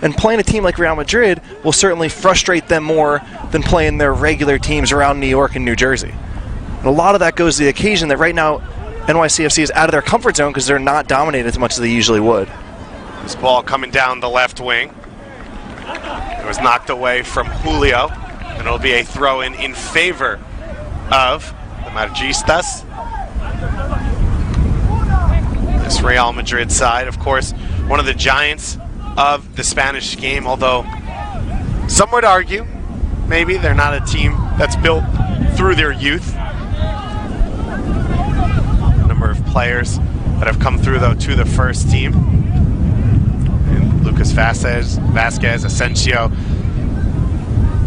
And playing a team like Real Madrid will certainly frustrate them more than playing their regular teams around New York and New Jersey. And a lot of that goes to the occasion that right now NYCFC is out of their comfort zone because they're not dominated as much as they usually would. This ball coming down the left wing. It was knocked away from Julio, and it'll be a throw-in in favor of the Madridistas. This Real Madrid side, of course, one of the giants of the Spanish game, although some would argue maybe they're not a team that's built through their youth. A number of players that have come through, though, to the first team. And Lucas Vasquez, Asensio,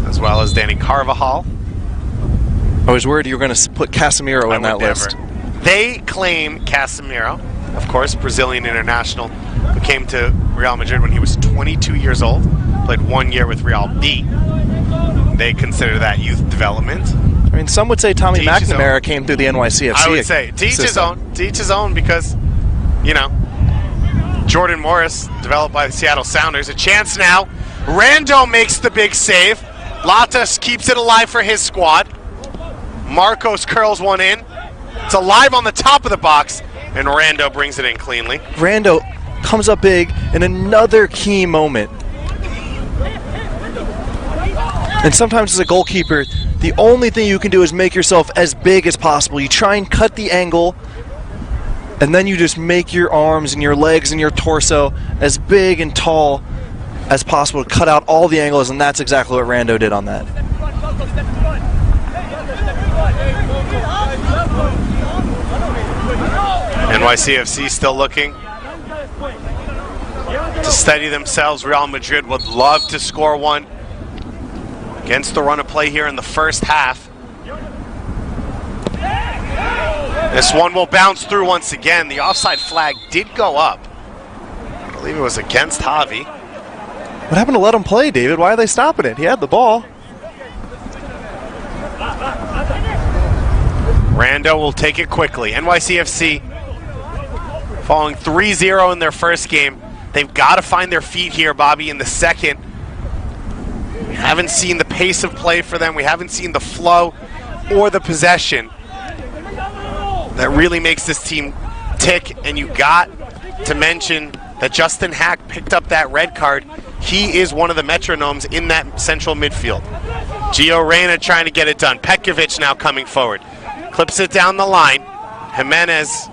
as well as Danny Carvajal. I was worried you were going to put Casemiro in that list. They claim Casemiro, of course, Brazilian international, who came to Real Madrid when he was 22 years old, played 1 year with Real B. They consider that youth development. I mean, some would say Tommy McNamara came through the NYCFC. I would say, to each his own. To each his own, because, you know, Jordan Morris, developed by the Seattle Sounders. A chance now. Rando makes the big save. Latas keeps it alive for his squad. Marcos curls one in. It's alive on the top of the box, and Rando brings it in cleanly. Rando comes up big in another key moment. And sometimes as a goalkeeper, the only thing you can do is make yourself as big as possible. You try and cut the angle, and then you just make your arms and your legs and your torso as big and tall as possible to cut out all the angles, and that's exactly what Rando did on that. NYCFC still looking to steady themselves. Real Madrid would love to score one against the run of play here in the first half. This one will bounce through once again. The offside flag did go up. I believe it was against Javi. What happened to let him play, David? Why are they stopping it? He had the ball. Rando will take it quickly. NYCFC falling 3-0 in their first game. They've got to find their feet here, Bobby, in the second. We haven't seen the pace of play for them. We haven't seen the flow or the possession that really makes this team tick. And you got to mention that Justin Hack picked up that red card. He is one of the metronomes in that central midfield. Gio Reyna trying to get it done. Petkovic now coming forward. Clips it down the line. Jimenez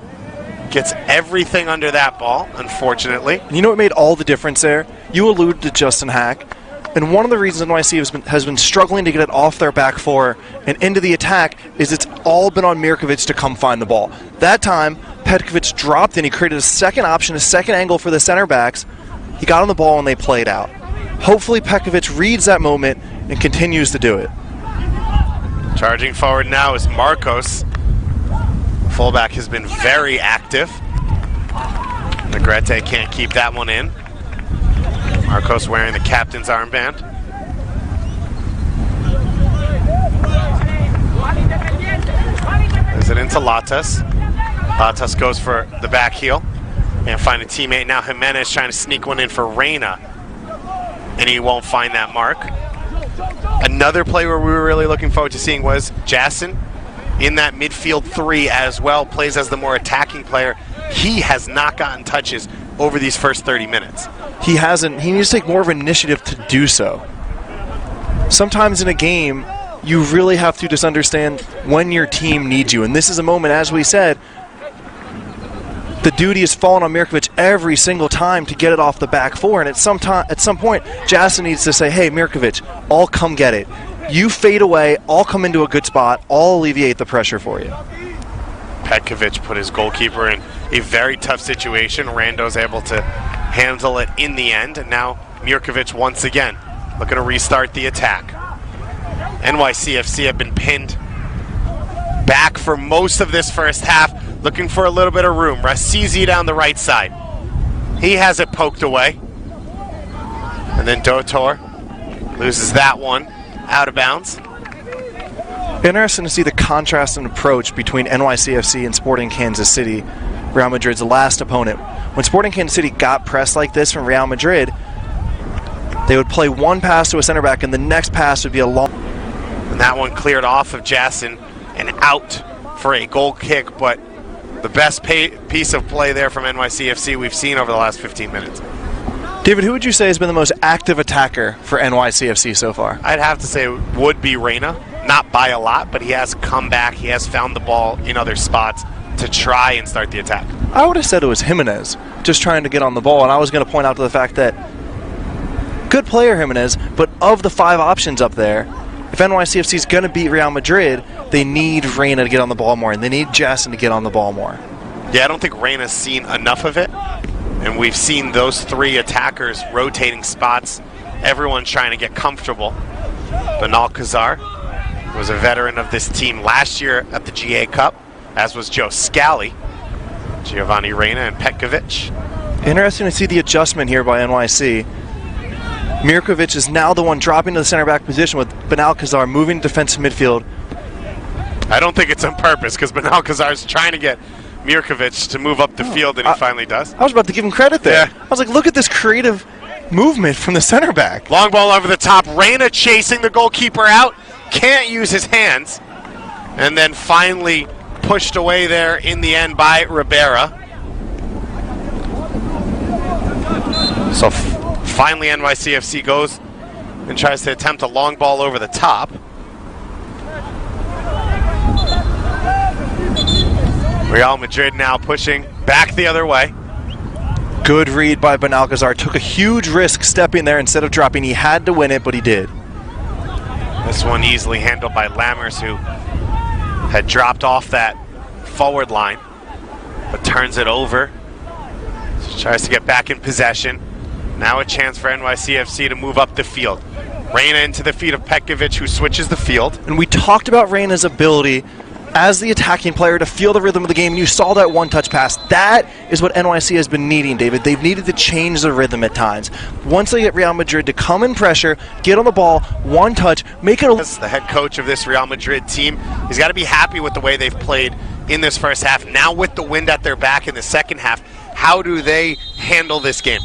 gets everything under that ball, unfortunately. You know what made all the difference there? You alluded to Justin Hack. And one of the reasons NYC has been struggling to get it off their back four and into the attack is it's all been on Mirkovic to come find the ball. That time, Petkovic dropped and he created a second option, a second angle for the center backs. He got on the ball and they played out. Hopefully Petkovic reads that moment and continues to do it. Charging forward now is Marcos. Fullback has been very active. Negrete can't keep that one in. Marcos wearing the captain's armband. Is it into Latas? Latas goes for the back heel. And find a teammate now. Jimenez trying to sneak one in for Reyna. And he won't find that mark. Another play where we were really looking forward to seeing was Jason in that midfield three as well. Plays as the more attacking player. He has not gotten touches over these first 30 minutes. He hasn't. He needs to take more of an initiative to do so. Sometimes in a game, you really have to just understand when your team needs you. And this is a moment, as we said, the duty is falling on Mirkovic every single time to get it off the back four. And at some point, Jason needs to say, hey, Mirkovic, I'll come get it. You fade away, I'll come into a good spot, I'll alleviate the pressure for you. Petkovic put his goalkeeper in a very tough situation. Rando's able to handle it in the end. And now Mirkovic once again looking to restart the attack. NYCFC have been pinned back for most of this first half, looking for a little bit of room. Rasizi down the right side. He has it poked away. And then Dotor loses that one out of bounds. Interesting to see the contrast in approach between NYCFC and Sporting Kansas City, Real Madrid's last opponent. When Sporting Kansas City got pressed like this from Real Madrid, They would play one pass to a center back, and the next pass would be a long. And that one cleared off of Jasson and out for a goal kick, but the best piece of play there from NYCFC we've seen over the last 15 minutes. David, who would you say has been the most active attacker for NYCFC so far? I'd have to say it would be Reyna, not by a lot, but he has come back. He has found the ball in other spots to try and start the attack. I would have said it was Jimenez, just trying to get on the ball, and I was going to point out to the fact that good player Jimenez, but of the 5 options up there, if NYCFC is going to beat Real Madrid, they need Reyna to get on the ball more, and they need Jasson to get on the ball more. Yeah, I don't think Reyna's seen enough of it, and we've seen those 3 attackers rotating spots. Everyone's trying to get comfortable. Benalcazar was a veteran of this team last year at the GA Cup, as was Joe Scally, Giovanni Reyna, and Petkovic. Interesting to see the adjustment here by NYC. Mirkovic is now the one dropping to the center back position with Benalcazar moving defensive midfield. I don't think it's on purpose because Benalcazar is trying to get Mirkovic to move up the field, and he finally does. I was about to give him credit there. Yeah. I was like, look at this creative movement from the center back. Long ball over the top. Reyna chasing the goalkeeper out. Can't use his hands. And then finally pushed away there in the end by Ribera. So finally NYCFC goes and tries to attempt a long ball over the top. Real Madrid now pushing back the other way. Good read by Benalcazar. Took a huge risk stepping there instead of dropping. He had to win it, but he did. This one easily handled by Lammers, who had dropped off that forward line, but turns it over. So tries to get back in possession. Now a chance for NYCFC to move up the field. Reyna into the feet of Petkovic, who switches the field. And we talked about Reyna's ability as the attacking player to feel the rhythm of the game. You saw that one-touch pass. That is what NYC has been needing, David. They've needed to change the rhythm at times. Once they get Real Madrid to come in pressure, get on the ball, one touch, make it As the head coach of this Real Madrid team, he's got to be happy with the way they've played in this first half. Now with the wind at their back in the second half, how do they handle this game?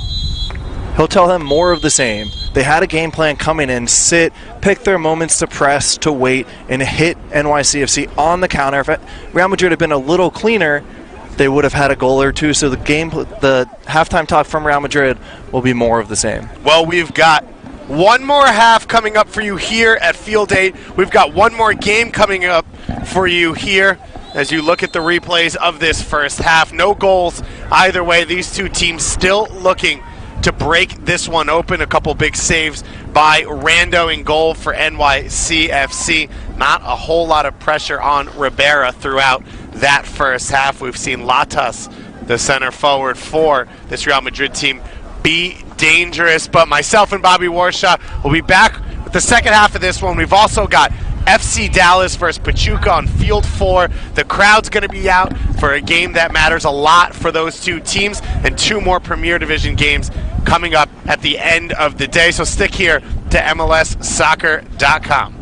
He'll tell them more of the same. They had a game plan coming in, sit, pick their moments to press, to wait, and hit NYCFC on the counter. If Real Madrid had been a little cleaner, they would have had a goal or two. So the halftime talk from Real Madrid will be more of the same. Well, we've got one more half coming up for you here at Field 8. We've got one more game coming up for you here as you look at the replays of this first half. No goals either way. These two teams still looking to break this one open. A couple big saves by Rando in goal for NYCFC. Not a whole lot of pressure on Ribera throughout that first half. We've seen Latas, the center forward for this Real Madrid team, be dangerous. But myself and Bobby Warshaw will be back with the second half of this one. We've also got FC Dallas versus Pachuca on Field 4. The crowd's going to be out for a game that matters a lot for those two teams, and 2 more Premier Division games coming up at the end of the day. So stick here to MLSsoccer.com.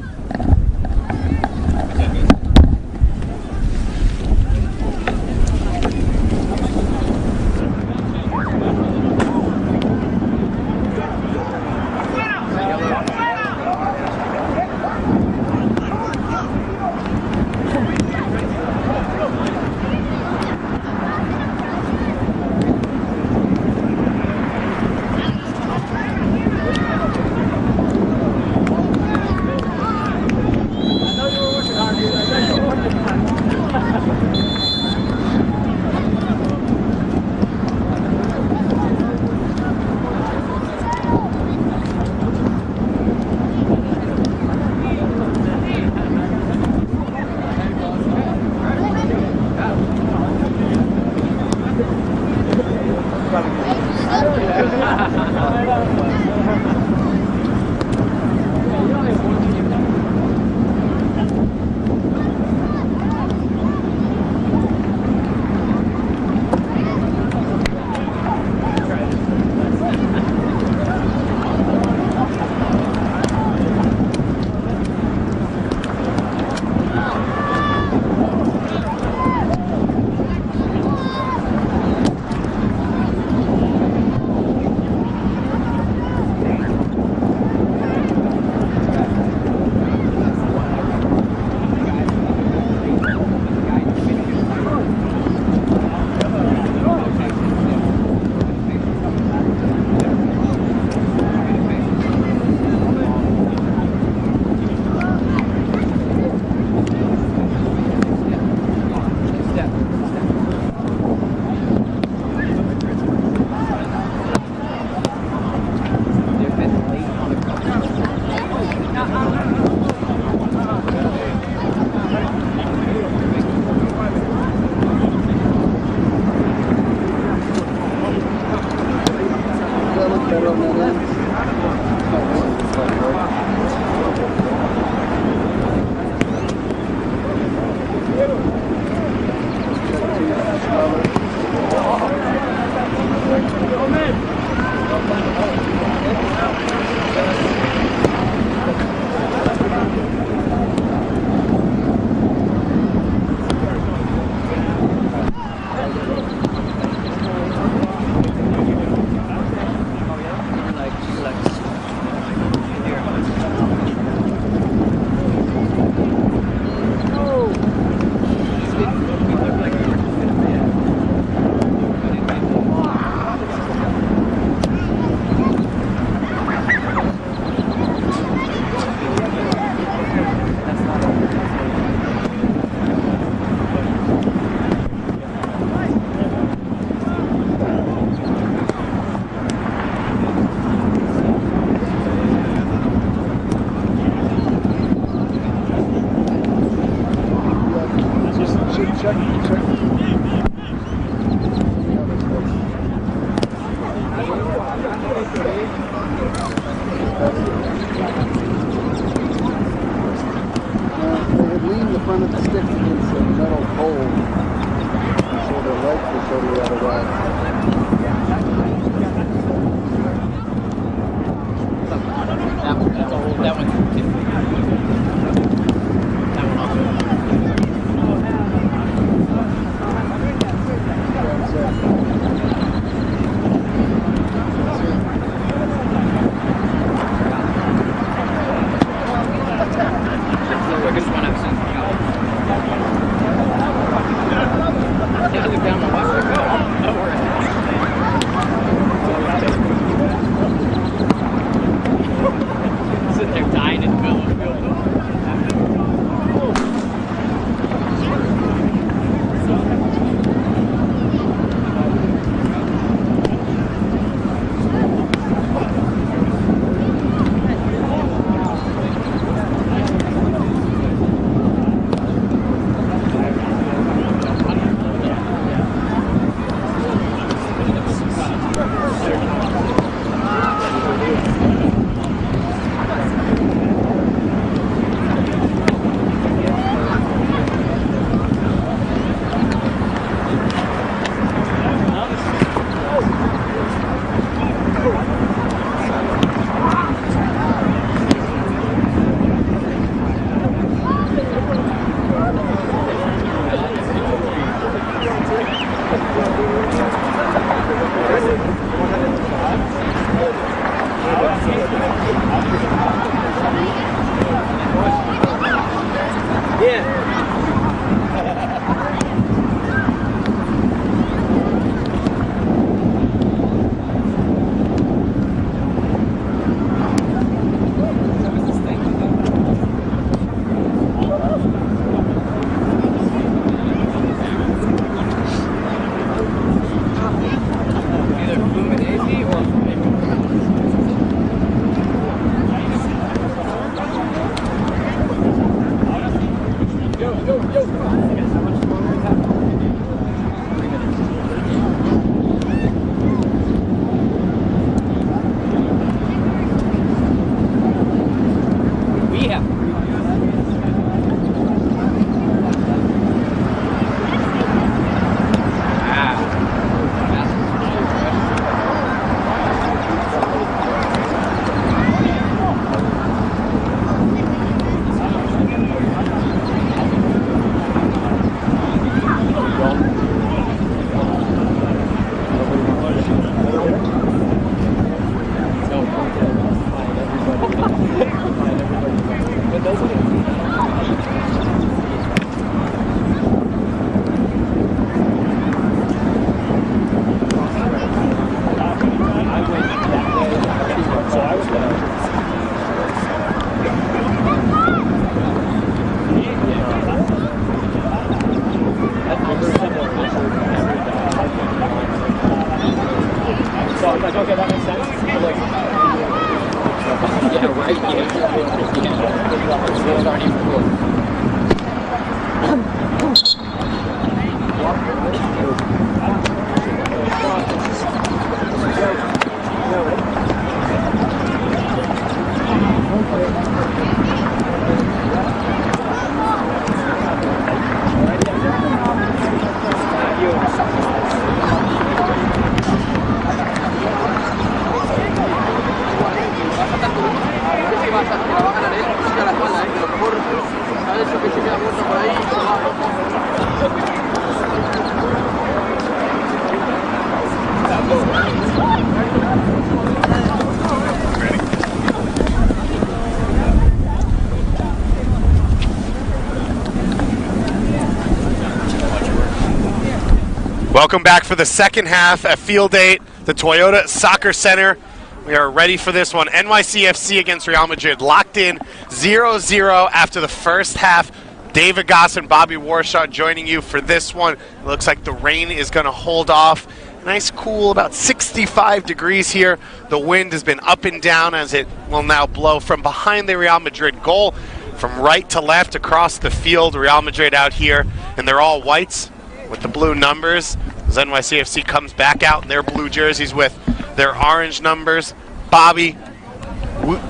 Welcome back for the second half at Field 8, the Toyota Soccer Center. We are ready for this one. NYCFC against Real Madrid, locked in 0-0 after the first half. David Goss and Bobby Warshaw joining you for this one. It looks like the rain is going to hold off. Nice, cool, about 65 degrees here. The wind has been up and down as it will now blow from behind the Real Madrid goal, from right to left across the field. Real Madrid out here, and they're all whites with the blue numbers. As NYCFC comes back out in their blue jerseys with their orange numbers. Bobby,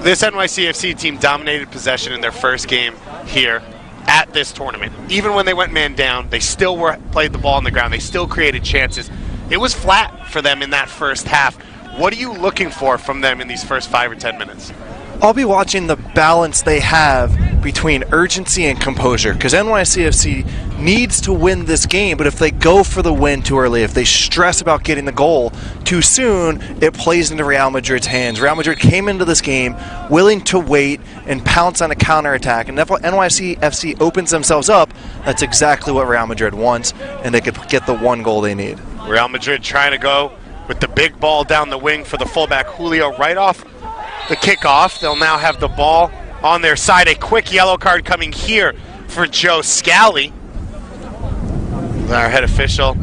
this NYCFC team dominated possession in their first game here at this tournament. Even when they went man down, they still played the ball on the ground. They still created chances. It was flat for them in that first half. What are you looking for from them in these first 5 or 10 minutes? I'll be watching the balance they have between urgency and composure, because NYCFC needs to win this game, but if they go for the win too early, if they stress about getting the goal too soon, it plays into Real Madrid's hands. Real Madrid came into this game willing to wait and pounce on a counterattack, and if NYCFC opens themselves up, that's exactly what Real Madrid wants, and they could get the one goal they need. Real Madrid trying to go with the big ball down the wing for the fullback Julio right off the kickoff. They'll now have the ball on their side. A quick yellow card coming here for Joe Scally. Our head official,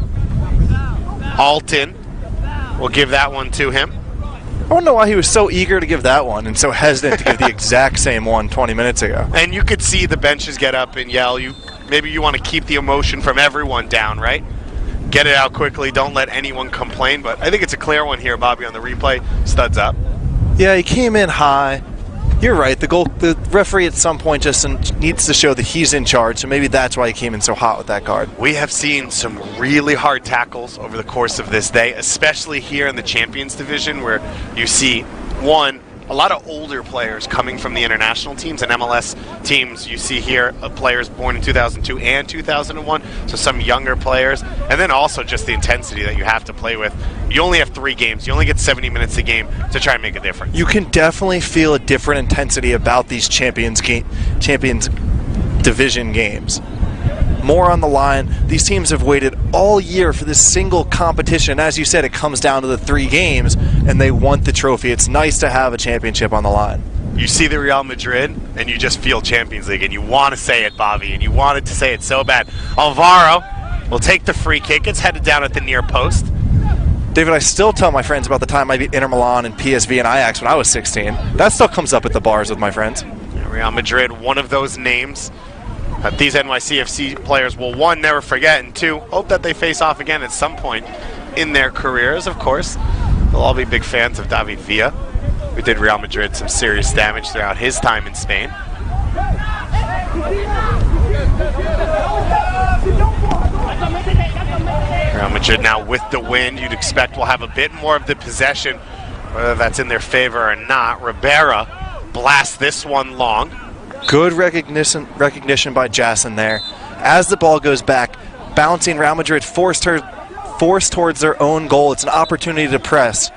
Alton, will give that one to him. I don't know why he was so eager to give that one and so hesitant to give the exact same one 20 minutes ago. And you could see the benches get up and yell. Maybe you want to keep the emotion from everyone down, right? Get it out quickly. Don't let anyone complain. But I think it's a clear one here, Bobby, on the replay. Studs up. Yeah, he came in high. You're right. The referee at some point just needs to show that he's in charge, so maybe that's why he came in so hot with that card. We have seen some really hard tackles over the course of this day, especially here in the Champions Division, where you see, one, a lot of older players coming from the international teams and MLS teams. You see here players born in 2002 and 2001, so some younger players, and then also just the intensity that you have to play with. You only have 3 games. You only get 70 minutes a game to try and make a difference. You can definitely feel a different intensity about these Champions Division games. More on the line. These teams have waited all year for this single competition. As you said, it comes down to the 3 games, and they want the trophy. It's nice to have a championship on the line. You see the Real Madrid, and you just feel Champions League, and you want to say it, Bobby, and you wanted to say it so bad. Alvaro will take the free kick. It's headed down at the near post. David, I still tell my friends about the time I beat Inter Milan and PSV and Ajax when I was 16. That still comes up at the bars with my friends. Real Madrid, one of those names that these NYCFC players will, 1, never forget, and 2, hope that they face off again at some point in their careers. Of course, they'll all be big fans of David Villa, who did Real Madrid some serious damage throughout his time in Spain. Real Madrid now with the win, you'd expect will have a bit more of the possession, whether that's in their favor or not. Ribera blasts this one long. Good recognition by Jason there. As the ball goes back, bouncing, Real Madrid forced towards their own goal. It's an opportunity to press.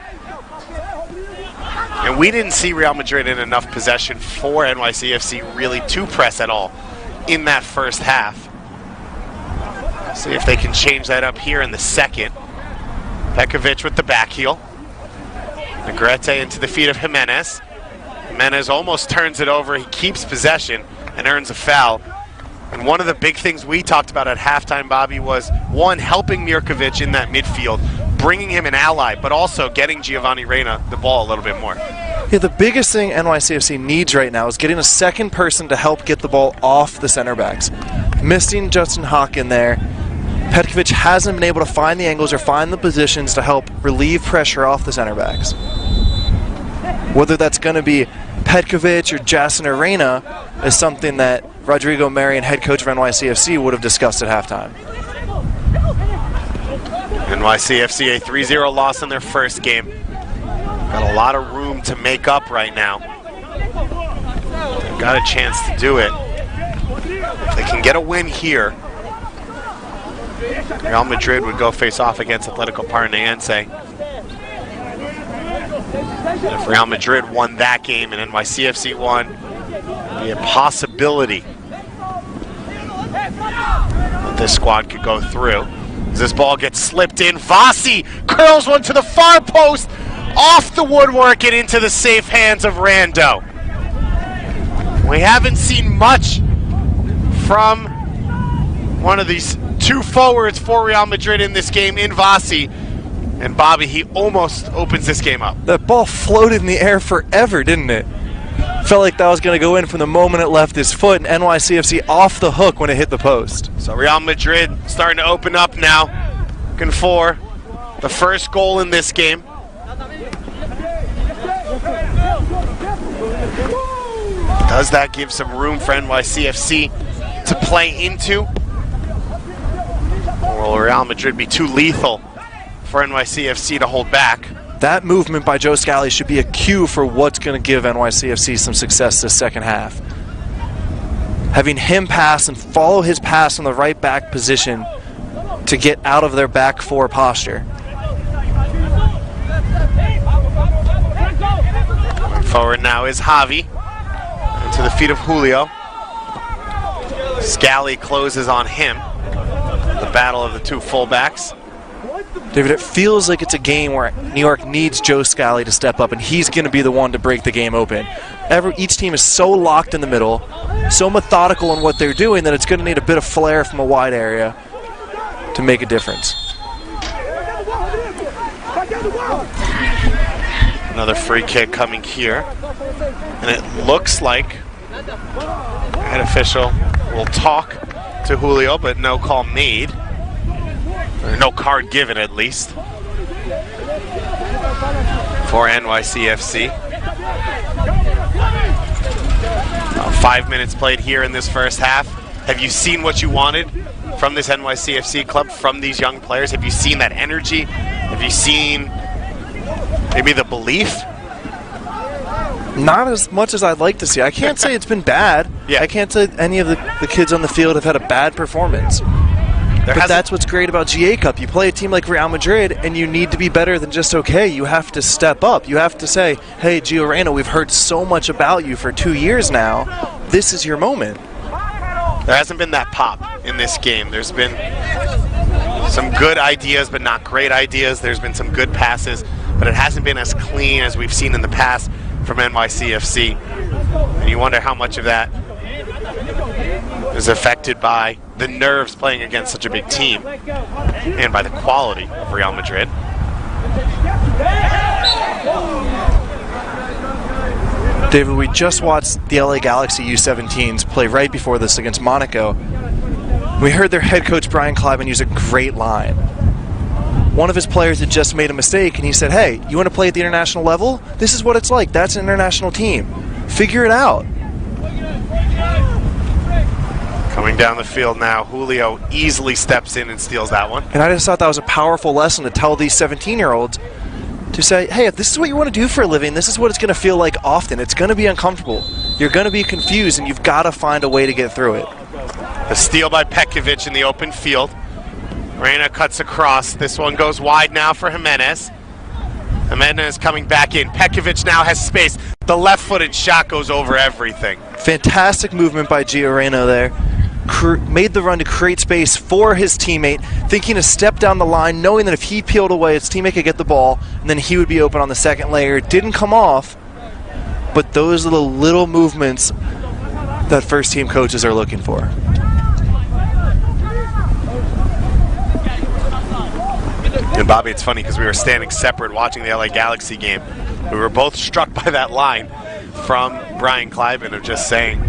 And we didn't see Real Madrid in enough possession for NYCFC really to press at all in that first half. See if they can change that up here in the second. Pekovic with the back heel. Negrete into the feet of Jimenez. Jimenez almost turns it over. He keeps possession and earns a foul. And one of the big things we talked about at halftime, Bobby, was 1, helping Mirkovic in that midfield, bringing him an ally, but also getting Giovanni Reyna the ball a little bit more. Yeah, the biggest thing NYCFC needs right now is getting a second person to help get the ball off the center backs. Missing Justin Hawk in there. Petkovic hasn't been able to find the angles or find the positions to help relieve pressure off the center backs. Whether that's going to be Petkovic or Jason or Reyna is something that Rodrigo Marion, head coach of NYCFC, would have discussed at halftime. NYCFC a 3-0 loss in their first game. Got a lot of room to make up right now. They've got a chance to do it. If they can get a win here, Real Madrid would go face off against Atletico Paranaense. If Real Madrid won that game and NYCFC won, it'd be a possibility that this squad could go through. As this ball gets slipped in, Vasi curls one to the far post, off the woodwork and into the safe hands of Rando. We haven't seen much from one of these 2 forwards for Real Madrid in this game in Vasi. And Bobby, he almost opens this game up. That ball floated in the air forever, didn't it? Felt like that was going to go in from the moment it left his foot, and NYCFC off the hook when it hit the post. So Real Madrid starting to open up now, looking for the first goal in this game. Does that give some room for NYCFC to play into? Or will Real Madrid be too lethal for NYCFC to hold back? That movement by Joe Scally should be a cue for what's going to give NYCFC some success this second half. Having him pass and follow his pass in the right back position to get out of their back 4 posture. Going forward now is Javi. To the feet of Julio. Scally closes on him. The battle of the 2 fullbacks. David, it feels like it's a game where New York needs Joe Scally to step up, and he's going to be the one to break the game open. Each team is so locked in the middle, so methodical in what they're doing, that it's going to need a bit of flair from a wide area to make a difference. Another free kick coming here. And it looks like an official will talk to Julio, but no call made. Or no card given, at least, for NYCFC. 5 minutes played here in this first half. Have you seen what you wanted from this NYCFC club, from these young players? Have you seen that energy? Have you seen maybe the belief? Not as much as I'd like to see. I can't say it's been bad. Yeah. I can't say any of the kids on the field have had a bad performance. But that's what's great about GA Cup. You play a team like Real Madrid, and you need to be better than just okay. You have to step up. You have to say, hey, Gio Reyna, we've heard so much about you for 2 years now. This is your moment. There hasn't been that pop in this game. There's been some good ideas, but not great ideas. There's been some good passes, but it hasn't been as clean as we've seen in the past from NYCFC. And you wonder how much of that is affected by the nerves playing against such a big team and by the quality of Real Madrid. David, we just watched the LA Galaxy U17s play right before this against Monaco. We heard their head coach Brian Kleiban use a great line. One of his players had just made a mistake, and he said, hey, you want to play at the international level? This is what it's like. That's an international team. Figure it out. Coming down the field now, Julio easily steps in and steals that one. And I just thought that was a powerful lesson to tell these 17-year-olds to say, hey, if this is what you want to do for a living, this is what it's going to feel like often. It's going to be uncomfortable. You're going to be confused, and you've got to find a way to get through it. A steal by Pekovic in the open field. Reyna cuts across. This one goes wide now for Jimenez. Jimenez coming back in. Pekovic now has space. The left-footed shot goes over everything. Fantastic movement by Gio Reyna there. Made the run to create space for his teammate, thinking to step down the line, knowing that if he peeled away, his teammate could get the ball, and then he would be open on the second layer. It didn't come off, but those are the little movements that first-team coaches are looking for. And Bobby, it's funny because we were standing separate watching the LA Galaxy game. We were both struck by that line from Brian Kleiban of just saying,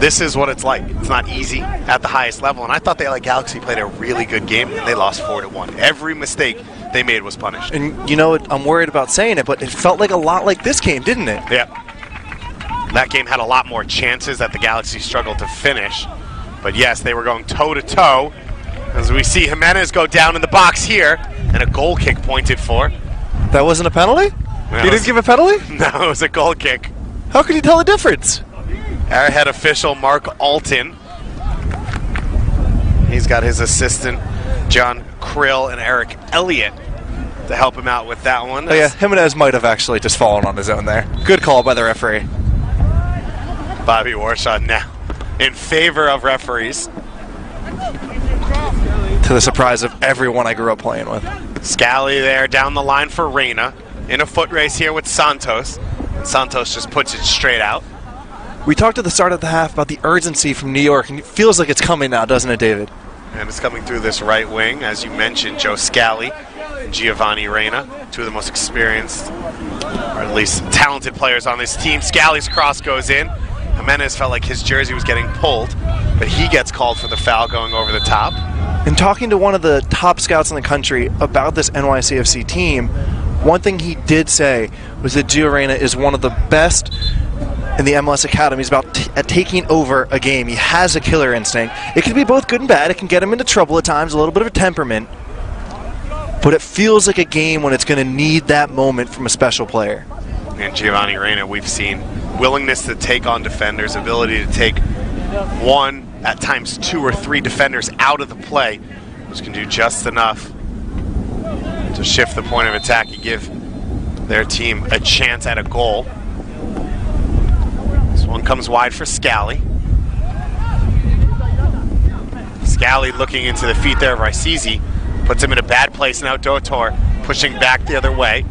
this is what it's like. It's not easy at the highest level. And I thought the LA Galaxy played a really good game, and they lost 4-1. Every mistake they made was punished. And you know, I'm worried about saying it, but it felt like a lot like this game, didn't it? Yeah. That game had a lot more chances that the Galaxy struggled to finish. But yes, they were going toe-to-toe. As we see Jimenez go down in the box here, and a goal kick pointed for. That wasn't a penalty? You didn't give a penalty? No, it was a goal kick. How can you tell the difference? Our head official, Mark Alton. He's got his assistant, John Krill, and Eric Elliott to help him out with that one. Oh yeah, Jimenez might have actually just fallen on his own there. Good call by the referee. Bobby Warshaw now in favor of referees. To the surprise of everyone I grew up playing with. Scally there down the line for Reyna. In a foot race here with Santos. And Santos just puts it straight out. We talked at the start of the half about the urgency from New York, and it feels like it's coming now, doesn't it, David? And it's coming through this right wing, as you mentioned, Joe Scally and Giovanni Reyna, two of the most experienced, or at least talented players on this team. Scally's cross goes in. Jimenez felt like his jersey was getting pulled, but he gets called for the foul going over the top. And talking to one of the top scouts in the country about this NYCFC team, one thing he did say was that Gio Reyna is one of the best in the MLS academies at taking over a game. He has a killer instinct. It can be both good and bad. It can get him into trouble at times, a little bit of a temperament. But it feels like a game when it's going to need that moment from a special player. And Giovanni Reyna, we've seen willingness to take on defenders, ability to take one, at times 2 or 3 defenders out of the play, which can do just enough to shift the point of attack and give their team a chance at a goal. This one comes wide for Scally. Scally looking into the feet there of Raisizi, puts him in a bad place. Now Dotor pushing back the other way.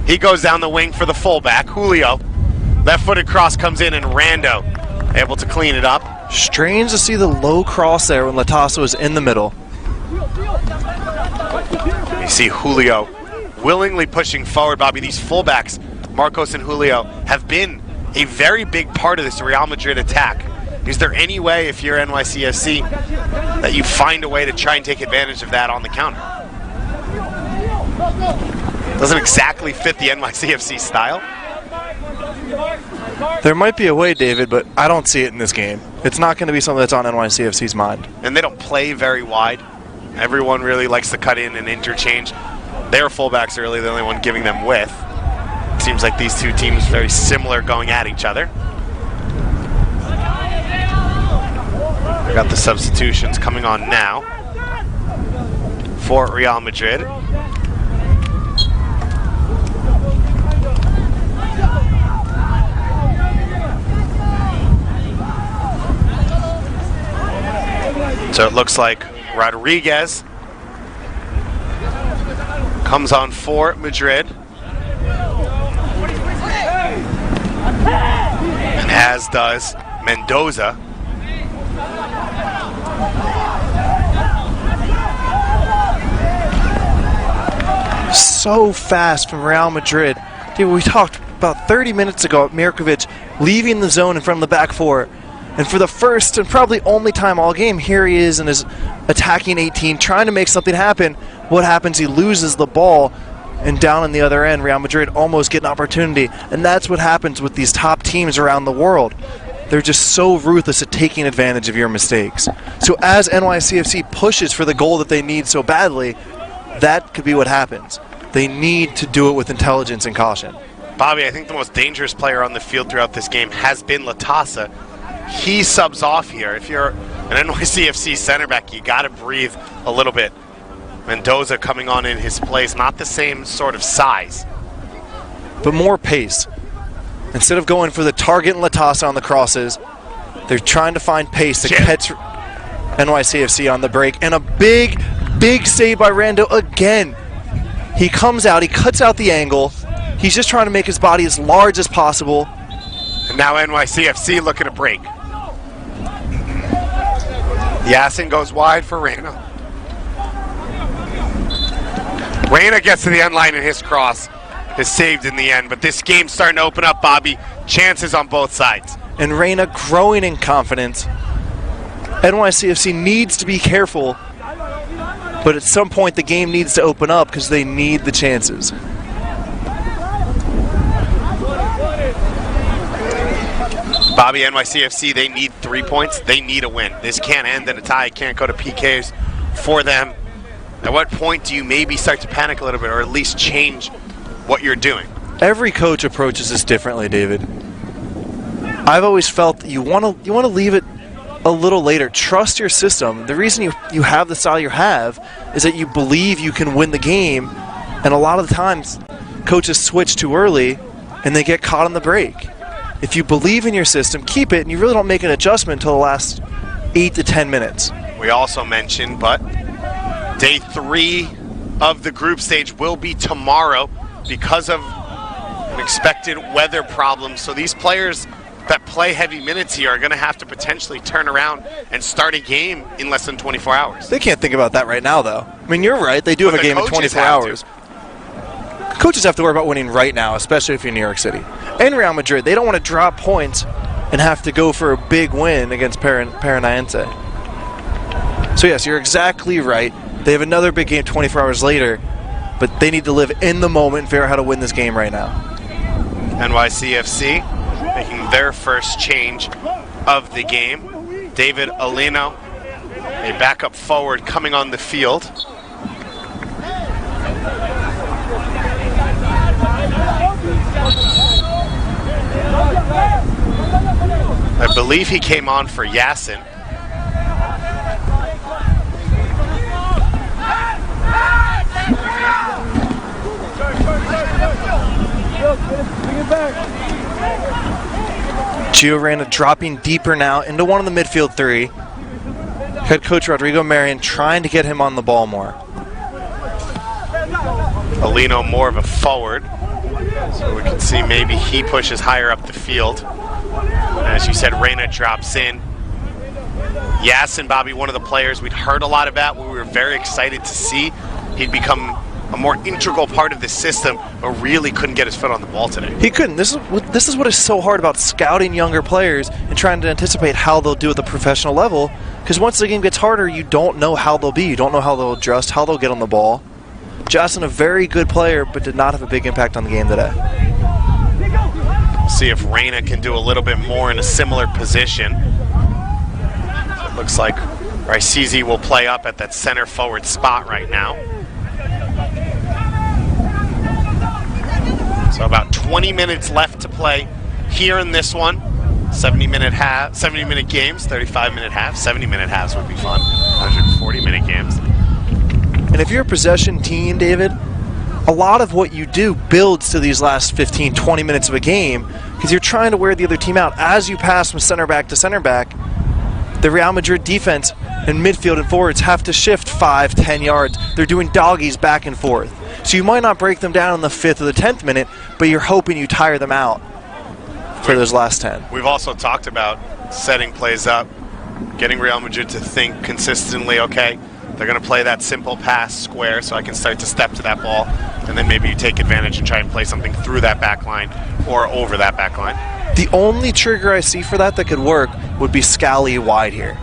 He goes down the wing for the fullback, Julio. Left-footed cross comes in, and Rando able to clean it up. Strange to see the low cross there when Latasso is in the middle. You see Julio willingly pushing forward, Bobby. These fullbacks, Marcos and Julio, have been a very big part of this Real Madrid attack. Is there any way, if you're NYCFC, that you find a way to try and take advantage of that on the counter? Doesn't exactly fit the NYCFC style. There might be a way, David, but I don't see it in this game. It's not going to be something that's on NYCFC's mind. And they don't play very wide. Everyone really likes to cut in and interchange. Their fullbacks are really the only one giving them width. seems like these two teams very similar going at each other. We got the substitutions coming on now for Real Madrid. So it looks like Rodriguez comes on for Madrid. And as does Mendoza. So fast from Real Madrid. Dude, we talked about 30 minutes ago at Mirkovic leaving the zone in front of the back four. And for the first and probably only time all game, here he is in his attacking 18, trying to make something happen. What happens? He loses the ball, and down on the other end, Real Madrid almost get an opportunity. And that's what happens with these top teams around the world. They're just so ruthless at taking advantage of your mistakes. So as NYCFC pushes for the goal that they need so badly, that could be what happens. They need to do it with intelligence and caution. Bobby, I think the most dangerous player on the field throughout this game has been Latasa. He subs off here. If you're an NYCFC center back, you got to breathe a little bit. Mendoza coming on in his place, not the same sort of size, but more pace. Instead of going for the target and Latasa on the crosses, they're trying to find pace to catch NYCFC on the break. And a big, big save by Rando again. He comes out, he cuts out the angle. He's just trying to make his body as large as possible. And now NYCFC looking to break. Yassin goes wide for Reyna. Reyna gets to the end line and his cross is saved in the end. But this game's starting to open up, Bobby. Chances on both sides. And Reyna growing in confidence. NYCFC needs to be careful. But at some point the game needs to open up because they need the chances. Bobby, NYCFC, they need 3 points. They need a win. This can't end in a tie. It can't go to PKs for them. At what point do you maybe start to panic a little bit or at least change what you're doing? Every coach approaches this differently, David. I've always felt that you want to leave it a little later. Trust your system. The reason you have the style you have is that you believe you can win the game, and a lot of the times coaches switch too early and they get caught on the break. If you believe in your system, keep it, and you really don't make an adjustment until the last 8 to 10 minutes. We also mentioned, but day 3 of the group stage will be tomorrow because of an expected weather problem. So these players that play heavy minutes here are going to have to potentially turn around and start a game in less than 24 hours. They can't think about that right now, though. I mean, you're right. They do have a game in 24 hours. Coaches have to worry about winning right now, especially if you're in New York City. And Real Madrid, they don't want to drop points and have to go for a big win against Paranaense. So yes, you're exactly right. They have another big game 24 hours later, but they need to live in the moment and figure out how to win this game right now. NYCFC making their first change of the game. David Alino, a backup forward, coming on the field. I believe he came on for Yassin. Gio Reyna dropping deeper now into one of the midfield 3. Head coach Rodrigo Marion trying to get him on the ball more. Alino more of a forward, so we can see maybe he pushes higher up the field. And as you said, Reyna drops in. Yassin, Bobby, one of the players we'd heard a lot about, we were very excited to see. He'd become a more integral part of the system, but really couldn't get his foot on the ball today. He couldn't. This is what is so hard about scouting younger players and trying to anticipate how they'll do at the professional level, because once the game gets harder, you don't know how they'll be. You don't know how they'll adjust, how they'll get on the ball. Justin, a very good player, but did not have a big impact on the game today. See if Reyna can do a little bit more in a similar position. So it looks like Raisizi will play up at that center forward spot right now. So about 20 minutes left to play here in this one. 70-minute games, 35-minute halves. 70-minute halves would be fun. 140-minute games. And if you're a possession team, David, a lot of what you do builds to these last 15, 20 minutes of a game because you're trying to wear the other team out. As you pass from center back to center back, the Real Madrid defense and midfield and forwards have to shift 5, 10 yards. They're doing doggies back and forth. So you might not break them down in the 5th or the 10th minute, but you're hoping you tire them out for those last 10. We've also talked about setting plays up, getting Real Madrid to think consistently, okay, they're going to play that simple pass square so I can start to step to that ball, and then maybe you take advantage and try and play something through that back line or over that back line. The only trigger I see for that could work would be Scally wide here.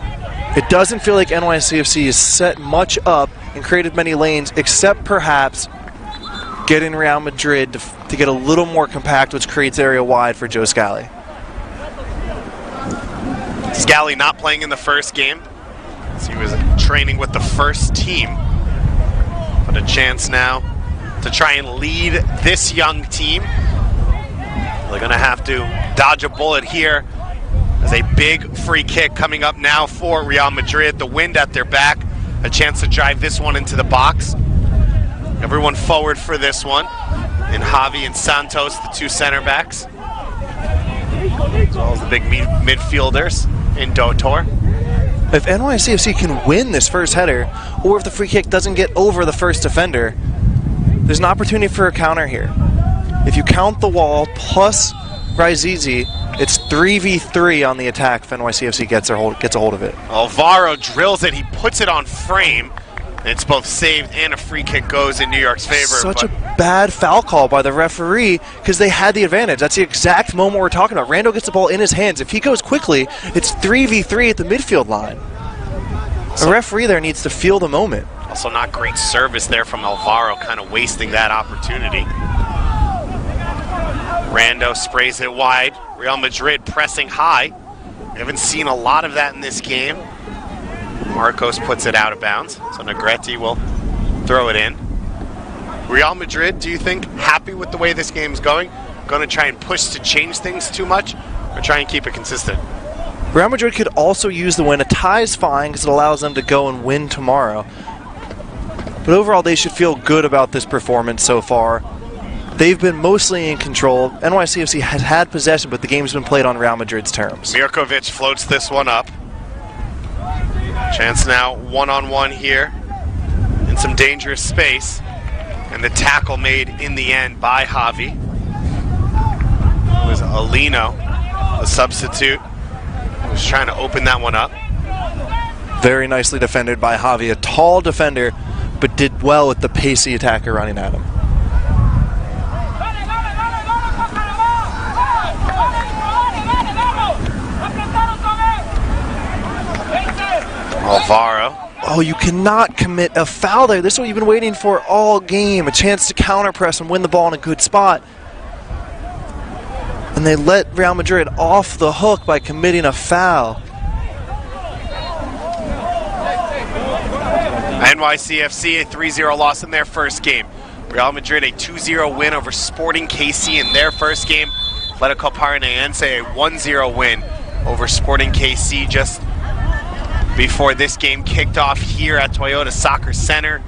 It doesn't feel like NYCFC has set much up and created many lanes, except perhaps getting Real Madrid to get a little more compact, which creates area wide for Joe Scally. Scally not playing in the first game, as he was training with the first team. But a chance now to try and lead this young team. They're going to have to dodge a bullet here. There's a big free kick coming up now for Real Madrid. The wind at their back. A chance to drive this one into the box. Everyone forward for this one. And Javi and Santos, the two center backs. As well as the big midfielders in Dotor. If NYCFC can win this first header, or if the free kick doesn't get over the first defender, there's an opportunity for a counter here. If you count the wall plus Raizizi, it's 3v3 on the attack if NYCFC gets a hold of it. Alvaro drills it. He puts it on frame. It's both saved and a free kick goes in New York's favor. Such a bad foul call by the referee because they had the advantage. That's the exact moment we're talking about. Rando gets the ball in his hands. If he goes quickly, it's 3v3 at the midfield line. The referee there needs to feel the moment. Also not great service there from Alvaro, kind of wasting that opportunity. Rando sprays it wide. Real Madrid pressing high. We haven't seen a lot of that in this game. Marcos puts it out of bounds, so Negretti will throw it in. Real Madrid, do you think, happy with the way this game's going? Going to try and push to change things too much, or try and keep it consistent? Real Madrid could also use the win. A tie is fine because it allows them to go and win tomorrow. But overall, they should feel good about this performance so far. They've been mostly in control. NYCFC has had possession, but the game's been played on Real Madrid's terms. Mirkovic floats this one up. Chance now one-on-one here in some dangerous space. And the tackle made in the end by Javi. It was Alino, the substitute, who was trying to open that one up. Very nicely defended by Javi, a tall defender, but did well with the pacey attacker running at him. Alvaro. Oh, you cannot commit a foul there. This is what you've been waiting for all game. A chance to counter-press and win the ball in a good spot. And they let Real Madrid off the hook by committing a foul. NYCFC a 3-0 loss in their first game. Real Madrid a 2-0 win over Sporting KC in their first game. Atletico Paranaense a 1-0 win over Sporting KC just before this game kicked off here at Toyota Soccer Center.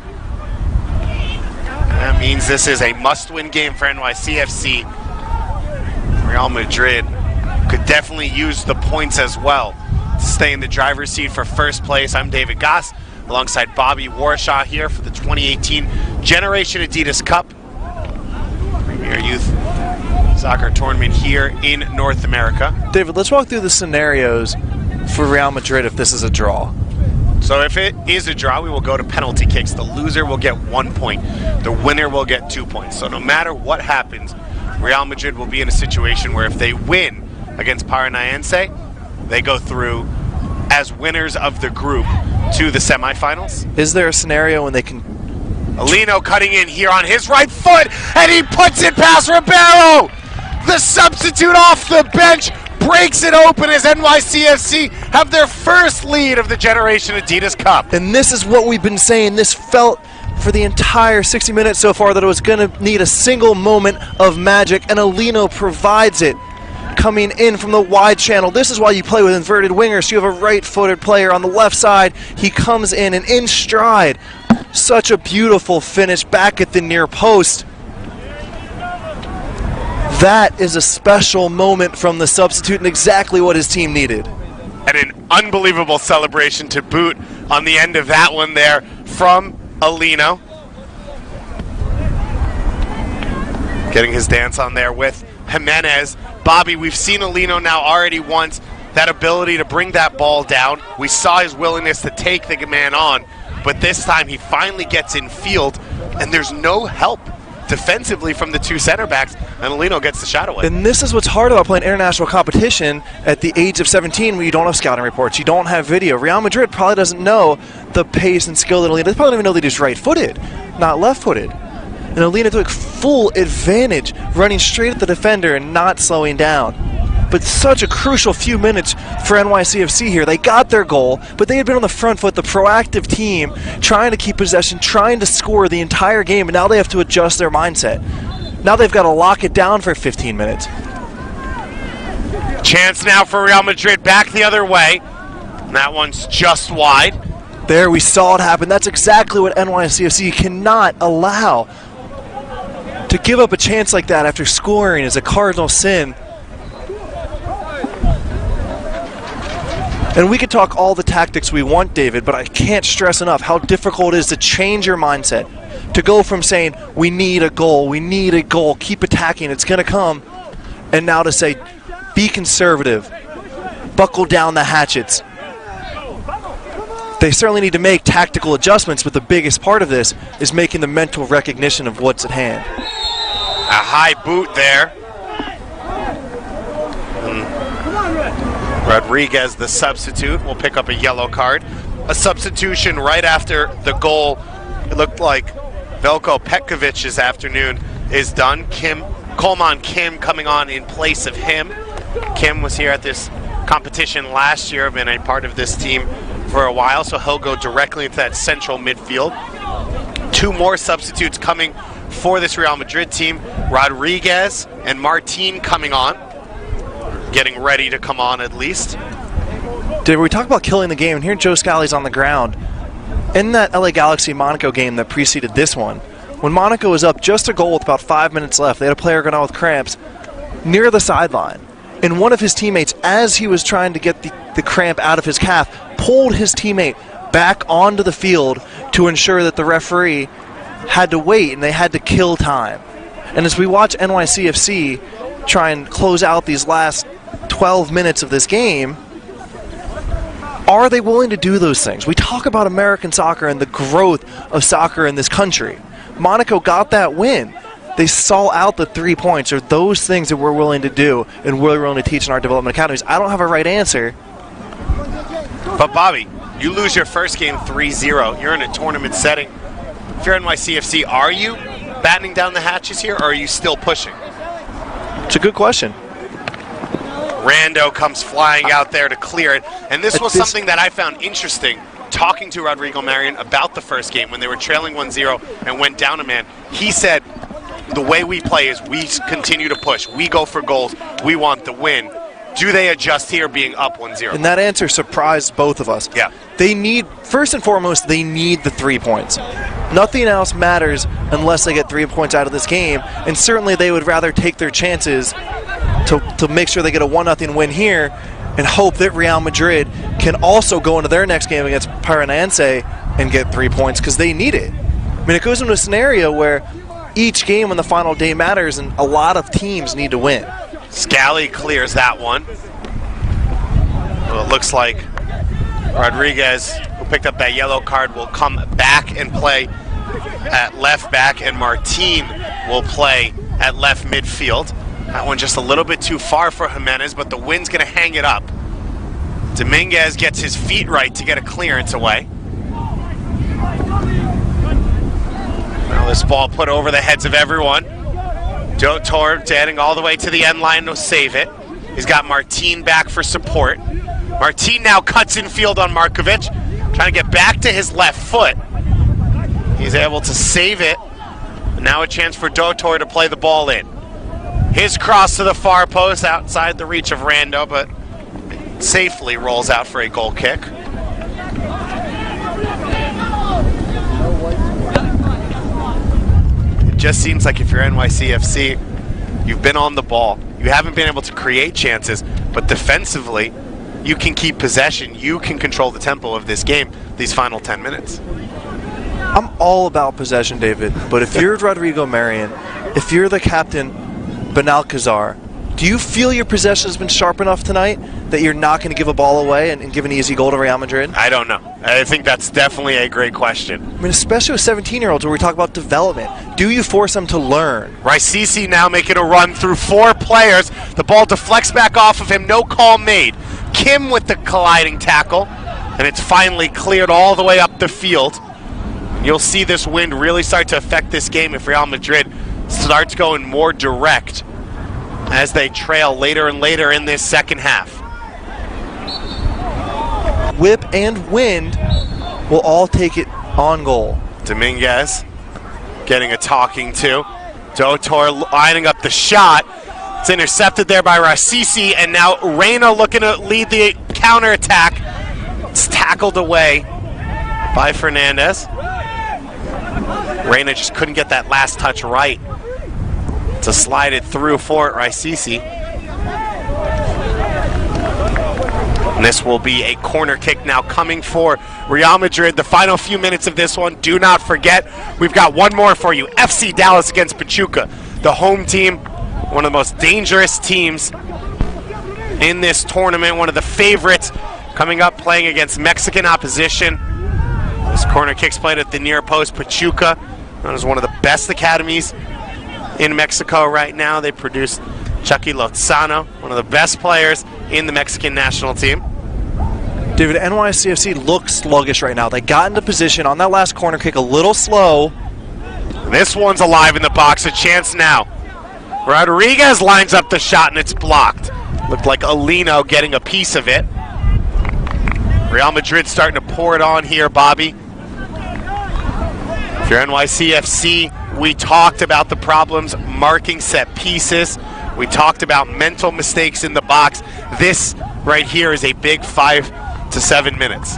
That means this is a must-win game for NYCFC. Real Madrid could definitely use the points as well to stay in the driver's seat for first place. I'm David Goss, alongside Bobby Warshaw here for the 2018 Generation Adidas Cup, Premier Youth Soccer Tournament here in North America. David, let's walk through the scenarios for Real Madrid if this is a draw. So if it is a draw, we will go to penalty kicks. The loser will get 1 point. The winner will get 2 points. So no matter what happens, Real Madrid will be in a situation where if they win against Paranaense, they go through as winners of the group to the semifinals. Is there a scenario when they can... Alino cutting in here on his right foot, and he puts it past Ribeiro! The substitute off the bench breaks it open as NYCFC have their first lead of the Generation Adidas Cup. And this is what we've been saying. This felt for the entire 60 minutes so far that it was going to need a single moment of magic, and Alino provides it. Coming in from the wide channel. This is why you play with inverted wingers. You have a right-footed player on the left side. He comes in and in stride. Such a beautiful finish back at the near post. That is a special moment from the substitute and exactly what his team needed. And an unbelievable celebration to boot on the end of that one there from Alino. Getting his dance on there with Jimenez. Bobby, we've seen Alino now already once, that ability to bring that ball down. We saw his willingness to take the man on, but this time he finally gets in field, and there's no help defensively from the two center backs, and Alino gets the shot away. And this is what's hard about playing international competition at the age of 17 when you don't have scouting reports, you don't have video. Real Madrid probably doesn't know the pace and skill that Alino, they probably don't even know that he's right-footed, not left-footed. And Alino took full advantage, running straight at the defender and not slowing down. But such a crucial few minutes for NYCFC here. They got their goal, but they had been on the front foot, the proactive team, trying to keep possession, trying to score the entire game, and now they have to adjust their mindset. Now they've got to lock it down for 15 minutes. Chance now for Real Madrid back the other way. And that one's just wide. There, we saw it happen. That's exactly what NYCFC cannot allow. To give up a chance like that after scoring is a cardinal sin. And we could talk all the tactics we want, David, but I can't stress enough how difficult it is to change your mindset. To go from saying, we need a goal, keep attacking, it's going to come, and now to say, be conservative, buckle down the hatchets. They certainly need to make tactical adjustments, but the biggest part of this is making the mental recognition of what's at hand. A high boot there. Rodriguez, the substitute, will pick up a yellow card. A substitution right after the goal. It looked like Veljko Petkovic's afternoon is done. Coleman Kim coming on in place of him. Kim was here at this competition last year, been a part of this team for a while, so he'll go directly into that central midfield. Two more substitutes coming for this Real Madrid team. Rodriguez and Martin coming on. Getting ready to come on at least. Did we talk about killing the game? And here Joe Scally's on the ground. In that LA Galaxy Monaco game that preceded this one, when Monaco was up just a goal with about 5 minutes left, they had a player going on with cramps near the sideline. And one of his teammates, as he was trying to get the cramp out of his calf, pulled his teammate back onto the field to ensure that the referee had to wait and they had to kill time. And as we watch NYCFC try and close out these last 12 minutes of this game, are they willing to do those things? We talk about American soccer and the growth of soccer in this country. Monaco got that win. They saw out the 3 points. Are those things that we're willing to do and we're willing to teach in our development academies? I don't have a right answer. But Bobby, you lose your first game 3-0. You're in a tournament setting. If you're NYCFC, are you battening down the hatches here, or are you still pushing? It's a good question. Rando comes flying out there to clear it. And this was something that I found interesting, talking to Rodrigo Marion about the first game when they were trailing 1-0 and went down a man. He said, the way we play is we continue to push. We go for goals. We want the win. Do they adjust here being up 1-0? And that answer surprised both of us. Yeah. They need, first and foremost, they need the 3 points. Nothing else matters unless they get 3 points out of this game. And certainly they would rather take their chances to make sure they get a 1-0 win here and hope that Real Madrid can also go into their next game against Paranense and get 3 points because they need it. I mean, it goes into a scenario where each game on the final day matters and a lot of teams need to win. Scally clears that one. Well, it looks like Rodriguez, who picked up that yellow card, will come back and play at left back, and Martin will play at left midfield. That one just a little bit too far for Jimenez, but the wind's going to hang it up. Dominguez gets his feet right to get a clearance away. Now this ball put over the heads of everyone. Joe Torb heading all the way to the end line to save it. He's got Martin back for support. Martin now cuts in field on Markovic, trying to get back to his left foot. He's able to save it. Now a chance for Dotor to play the ball in. His cross to the far post outside the reach of Rando, but safely rolls out for a goal kick. It just seems like if you're NYCFC, you've been on the ball. You haven't been able to create chances, but defensively, you can keep possession. You can control the tempo of this game these final 10 minutes. I'm all about possession, David, but if you're Rodrigo Marion, if you're the captain, Benalcazar, do you feel your possession has been sharp enough tonight that you're not going to give a ball away and give an easy goal to Real Madrid? I don't know. I think that's definitely a great question. I mean, especially with 17-year-olds where we talk about development. Do you force them to learn? Raisisi now making a run through 4 players. The ball deflects back off of him. No call made. Kim with the colliding tackle, and it's finally cleared all the way up the field. You'll see this wind really start to affect this game if Real Madrid starts going more direct as they trail later and later in this second half. Whip and wind will all take it on goal. Dominguez getting a talking to. Dotor lining up the shot. It's intercepted there by Raisisi, and now Reyna looking to lead the counterattack. It's tackled away by Fernandez. Reyna just couldn't get that last touch right to slide it through for Raisisi. And this will be a corner kick now coming for Real Madrid. The final few minutes of this one, do not forget, we've got one more for you. FC Dallas against Pachuca, the home team, one of the most dangerous teams in this tournament, one of the favorites coming up playing against Mexican opposition. This corner kick's played at the near post. Pachuca, known as one of the best academies in Mexico right now. They produced Chucky Lozano, one of the best players in the Mexican national team. David, NYCFC looks sluggish right now. They got into position on that last corner kick a little slow. This one's alive in the box, a chance now. Rodriguez lines up the shot and it's blocked. Looked like Alino getting a piece of it. Real Madrid starting to pour it on here, Bobby. If you're NYCFC, we talked about the problems marking set pieces. We talked about mental mistakes in the box. This right here is a big 5 to 7 minutes.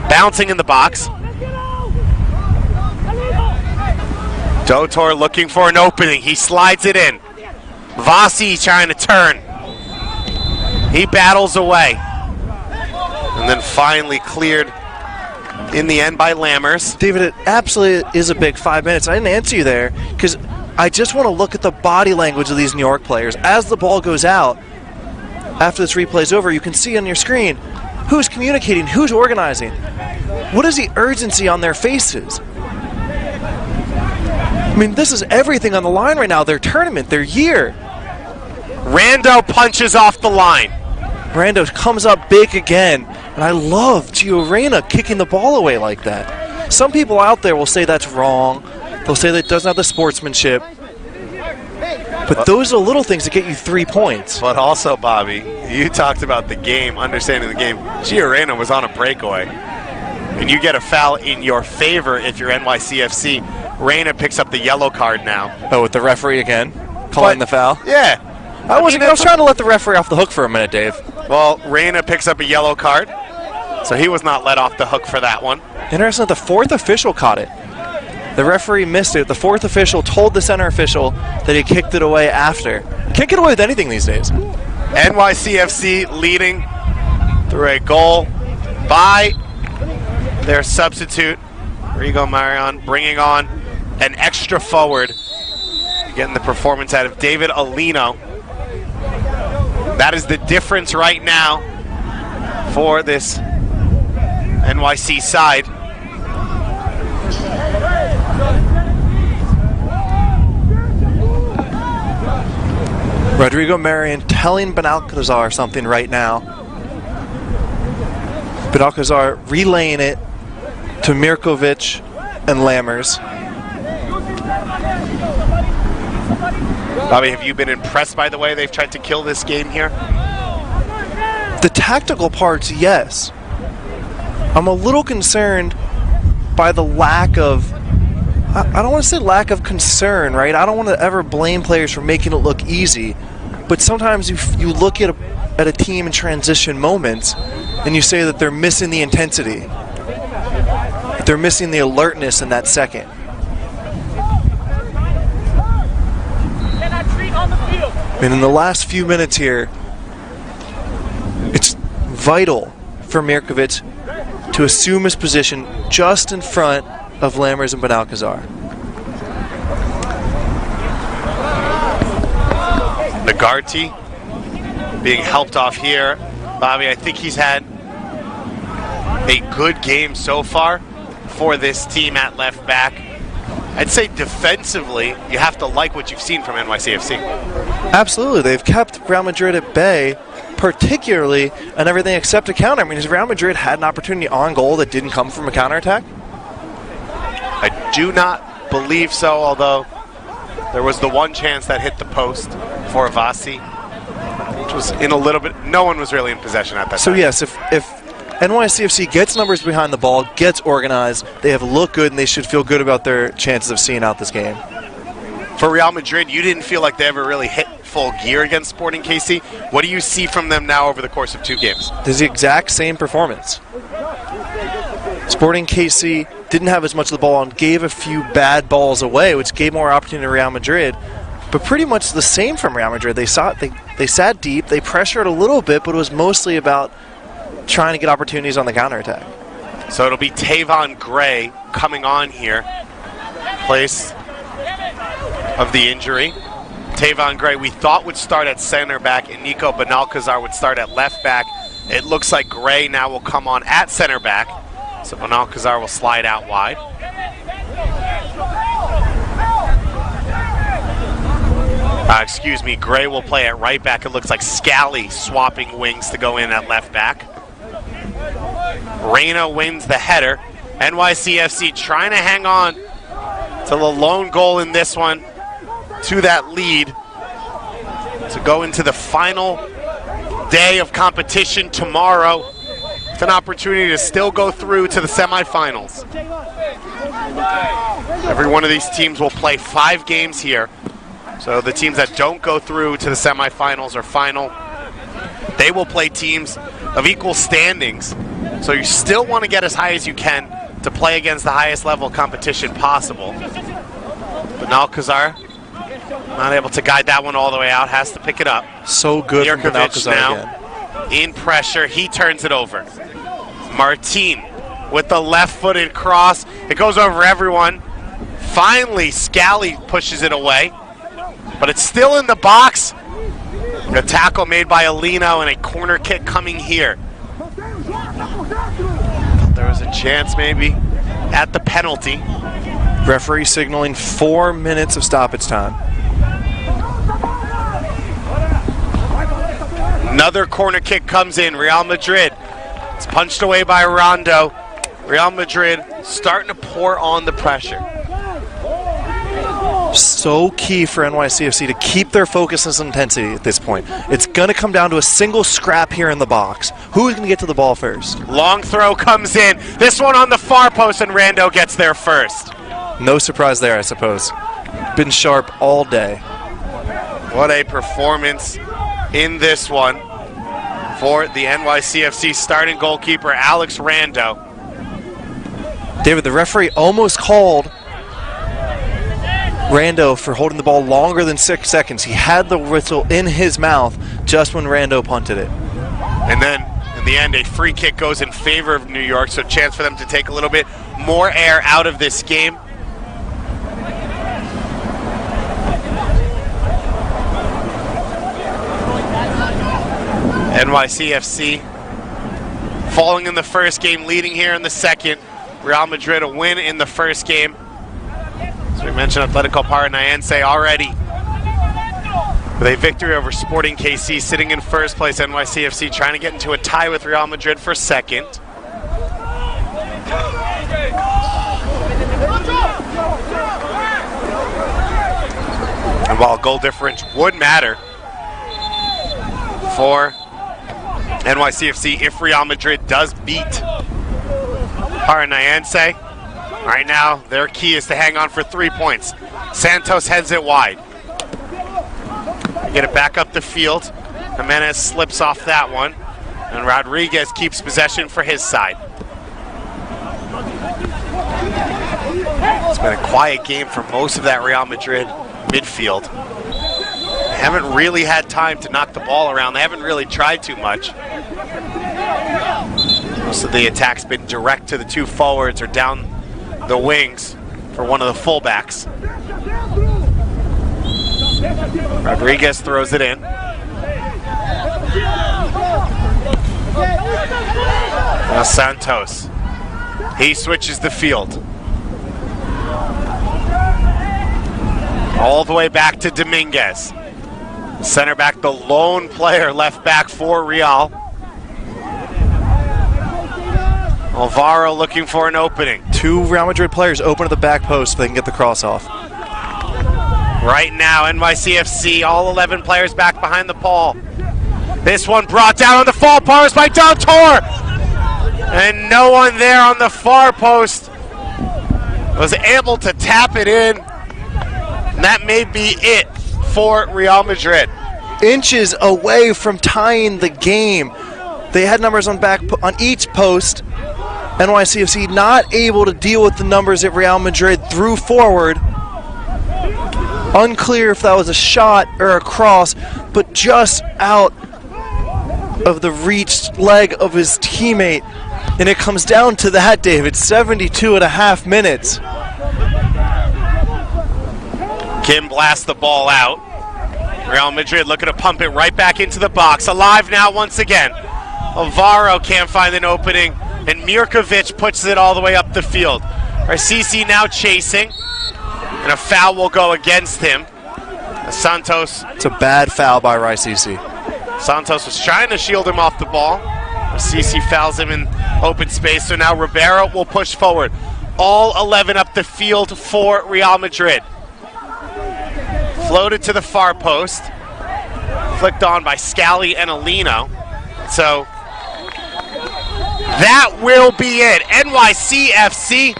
Bouncing in the box. Dotor looking for an opening. He slides it in. Vasi trying to turn. He battles away. And then finally cleared in the end by Lammers. David, it absolutely is a big 5 minutes. I didn't answer you there because I just want to look at the body language of these New York players. As the ball goes out, after this replay is over, you can see on your screen who's communicating, who's organizing. What is the urgency on their faces? I mean, this is everything on the line right now. Their tournament, their year. Rando punches off the line. Rando comes up big again, and I love Gio Reyna kicking the ball away like that. Some people out there will say that's wrong. They'll say that it doesn't have the sportsmanship. But those are little things that get you 3 points. But also, Bobby, you talked about the game, understanding the game. Gio Reyna was on a breakaway. And you get a foul in your favor if you're NYCFC. Reyna picks up the yellow card now. Oh, with the referee again? Calling the foul? Yeah. I was trying to let the referee off the hook for a minute, Dave. Well, Reyna picks up a yellow card, so he was not let off the hook for that one. Interesting that the 4th official caught it. The referee missed it. The 4th official told the center official that he kicked it away after. Can't get away with anything these days. NYCFC leading through a goal by their substitute, Rigo Marion, bringing on an extra forward, getting the performance out of David Alino. That is the difference right now for this NYC side. Rodrigo Marion telling Benalcazar something right now. Benalcazar relaying it to Mirkovic and Lammers. Bobby, have you been impressed by the way they've tried to kill this game here? The tactical parts, yes. I'm a little concerned by the lack of, I don't want to say lack of concern, right? I don't want to ever blame players for making it look easy, but sometimes you look at a team in transition moments and you say that they're missing the intensity. They're missing the alertness in that second. And in the last few minutes here, it's vital for Mirkovic to assume his position just in front of Lammers and Benalcazar. Nagarty being helped off here. Bobby, I think he's had a good game so far for this team at left back. I'd say defensively, you have to like what you've seen from NYCFC. Absolutely. They've kept Real Madrid at bay, particularly on everything except a counter. I mean, has Real Madrid had an opportunity on goal that didn't come from a counterattack? I do not believe so, although there was the one chance that hit the post for Vasi, which was in a little bit, no one was really in possession at that time. So yes, if NYCFC gets numbers behind the ball, gets organized, they have looked good, and they should feel good about their chances of seeing out this game. For Real Madrid, you didn't feel like they ever really hit full gear against Sporting KC. What do you see from them now over the course of 2 games? This is the exact same performance. Sporting KC didn't have as much of the ball and gave a few bad balls away, which gave more opportunity to Real Madrid. But pretty much the same from Real Madrid. They sat deep, they pressured a little bit, but it was mostly about trying to get opportunities on the counterattack. So it'll be Tavon Gray coming on here, place of the injury. Tavon Gray, we thought would start at center back, and Nico Benalcazar would start at left back. It looks like Gray now will come on at center back, so Benalcazar will slide out wide. Excuse me, Gray will play at right back. It looks like Scally swapping wings to go in at left back. Reyna wins the header. NYCFC trying to hang on to the lone goal in this one, to that lead, to go into the final day of competition tomorrow with an opportunity to still go through to the semifinals. Every one of these teams will play 5 games here. So the teams that don't go through to the semifinals or final, they will play teams of equal standings. So you still want to get as high as you can to play against the highest level of competition possible. Benalcazar not able to guide that one all the way out, has to pick it up. So good from Mirkovic Benalcazar now again. in pressure, he turns it over. Martin with the left-footed cross. It goes over everyone. Finally, Scally pushes it away, but it's still in the box. A tackle made by Alino and a corner kick coming here. There was a chance maybe at the penalty. Referee signaling 4 minutes of stoppage time. Another corner kick comes in. Real Madrid. It's punched away by Rondo. Real Madrid starting to pour on the pressure. So key for NYCFC to keep their focus and intensity at this point. It's going to come down to a single scrap here in the box. Who's going to get to the ball first? Long throw comes in. This one on the far post, and Rando gets there first. No surprise there, I suppose. Been sharp all day. What a performance in this one for the NYCFC starting goalkeeper, Alex Rando. David, the referee almost called Rando for holding the ball longer than 6 seconds. He had the whistle in his mouth just when Rando punted it. And then, in the end, a free kick goes in favor of New York, so chance for them to take a little bit more air out of this game. NYCFC falling in the first game, leading here in the second. Real Madrid a win in the first game. As we mentioned, Atletico Paranaense already with a victory over Sporting KC, sitting in first place. NYCFC trying to get into a tie with Real Madrid for second. And while goal difference would matter for NYCFC if Real Madrid does beat Paranaense. Right now, their key is to hang on for 3 points. Santos heads it wide. They get it back up the field. Jimenez slips off that one, and Rodriguez keeps possession for his side. It's been a quiet game for most of that Real Madrid midfield. They haven't really had time to knock the ball around. They haven't really tried too much. Most of the attack's been direct to the two forwards or down the wings for one of the fullbacks. Rodriguez throws it in. Now Santos. He switches the field. All the way back to Dominguez. Center back, the lone player left back for Real. Alvaro looking for an opening. 2 Real Madrid players open at the back post so they can get the cross off. Right now, NYCFC, all 11 players back behind the ball. This one brought down on the far post by Del Tor. And no one there on the far post was able to tap it in. And that may be it for Real Madrid. Inches away from tying the game. They had numbers on each post. NYCFC not able to deal with the numbers that Real Madrid threw forward. Unclear if that was a shot or a cross, but just out of the reached leg of his teammate. And it comes down to that, David. 72.5 minutes. Kim blasts the ball out. Real Madrid looking to pump it right back into the box. Alive now once again. Alvaro can't find an opening, and Mirkovic puts it all the way up the field. Arcisi now chasing, and a foul will go against him. Santos. It's a bad foul by Arcisi. Santos was trying to shield him off the ball. Arcisi fouls him in open space, so now Ribeiro will push forward. All 11 up the field for Real Madrid. Floated to the far post. Flicked on by Scally and Alino. So that will be it. NYCFC.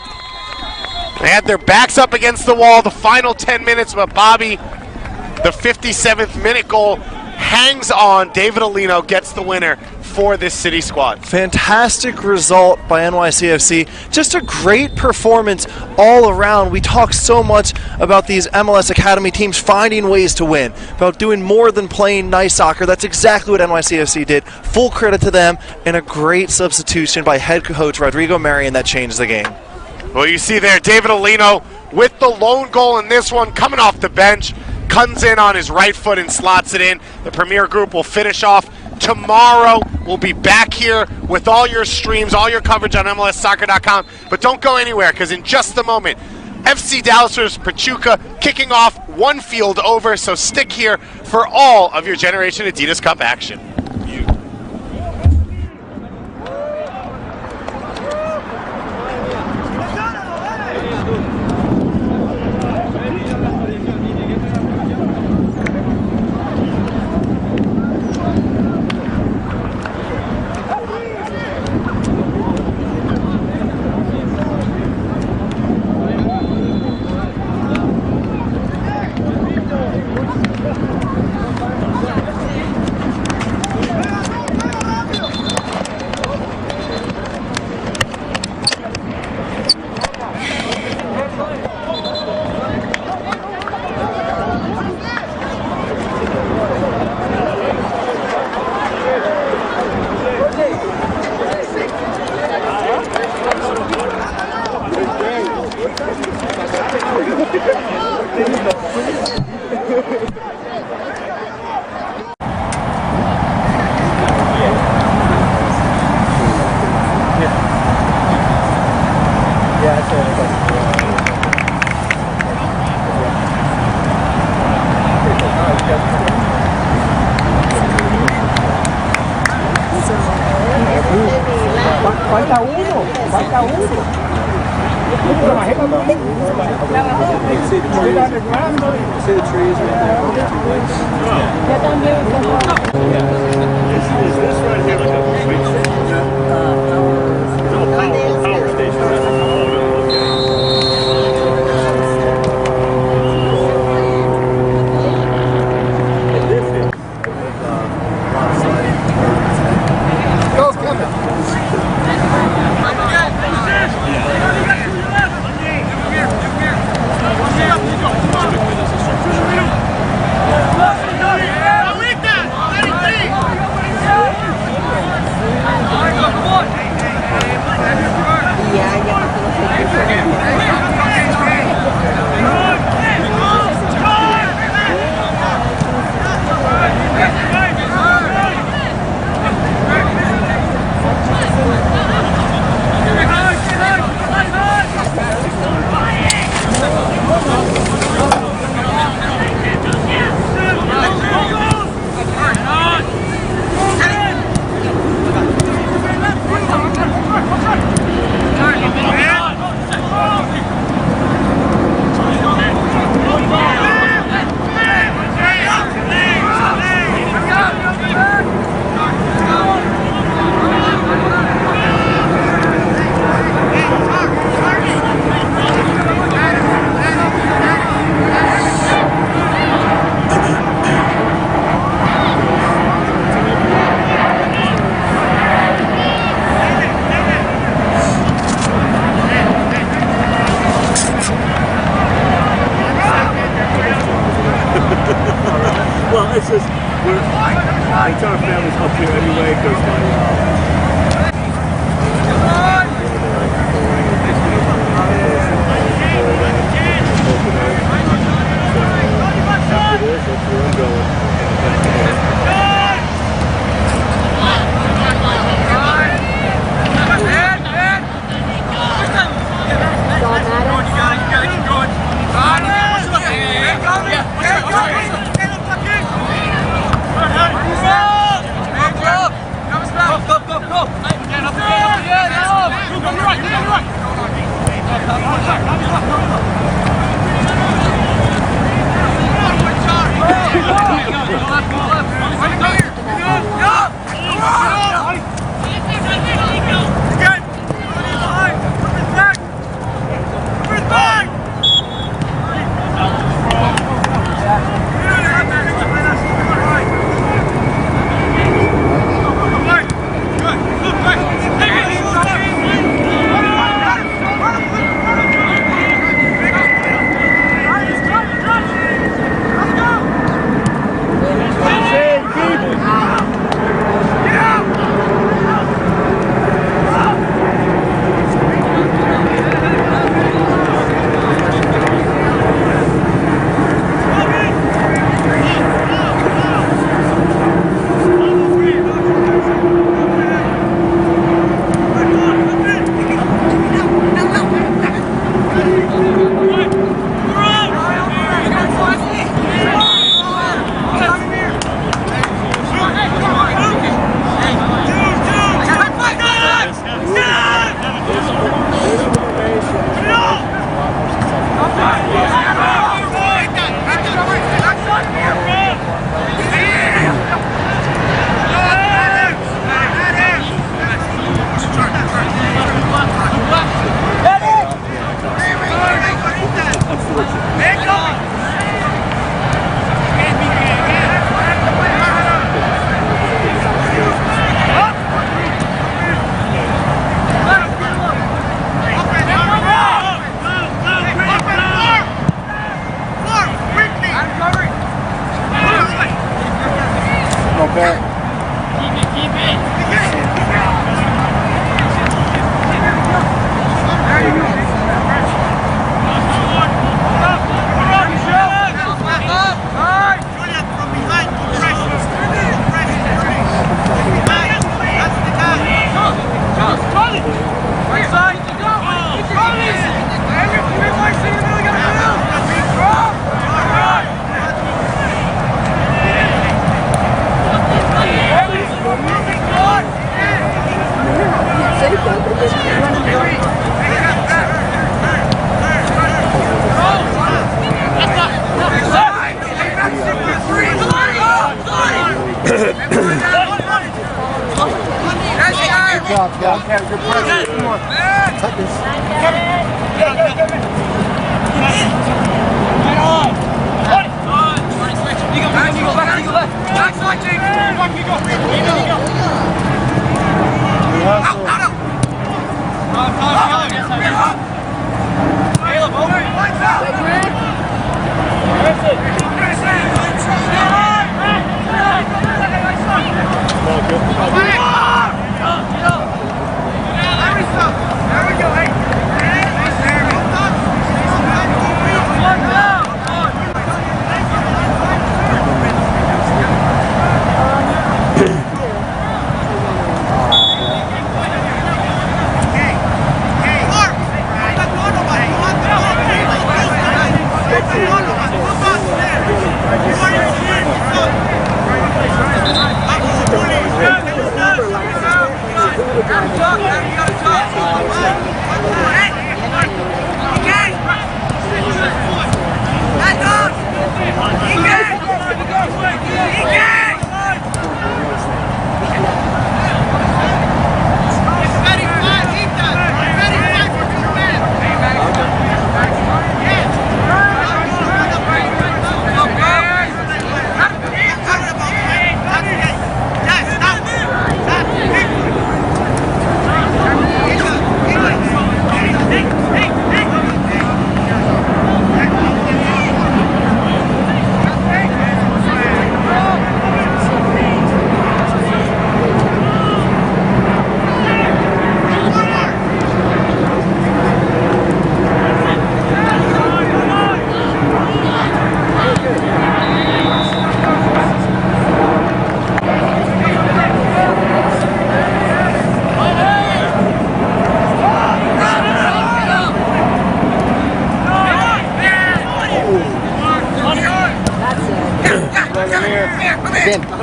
They had their backs up against the wall the final 10 minutes, but Bobby, the 57th minute goal, hangs on. David Alino gets the winner for this City squad. Fantastic result by NYCFC. Just a great performance all around. We talk so much about these MLS Academy teams finding ways to win, about doing more than playing nice soccer. That's exactly what NYCFC did. Full credit to them, and a great substitution by head coach Rodrigo Marion that changed the game. Well, you see there, David Alino with the lone goal in this one, coming off the bench, comes in on his right foot and slots it in. The Premier Group will finish off tomorrow. We'll be back here with all your streams, all your coverage on MLSsoccer.com. But don't go anywhere, because in just a moment, FC Dallas vs. Pachuca kicking off one field over. So stick here for all of your Generation Adidas Cup action. entire family's up here anyway because that's where I'm going.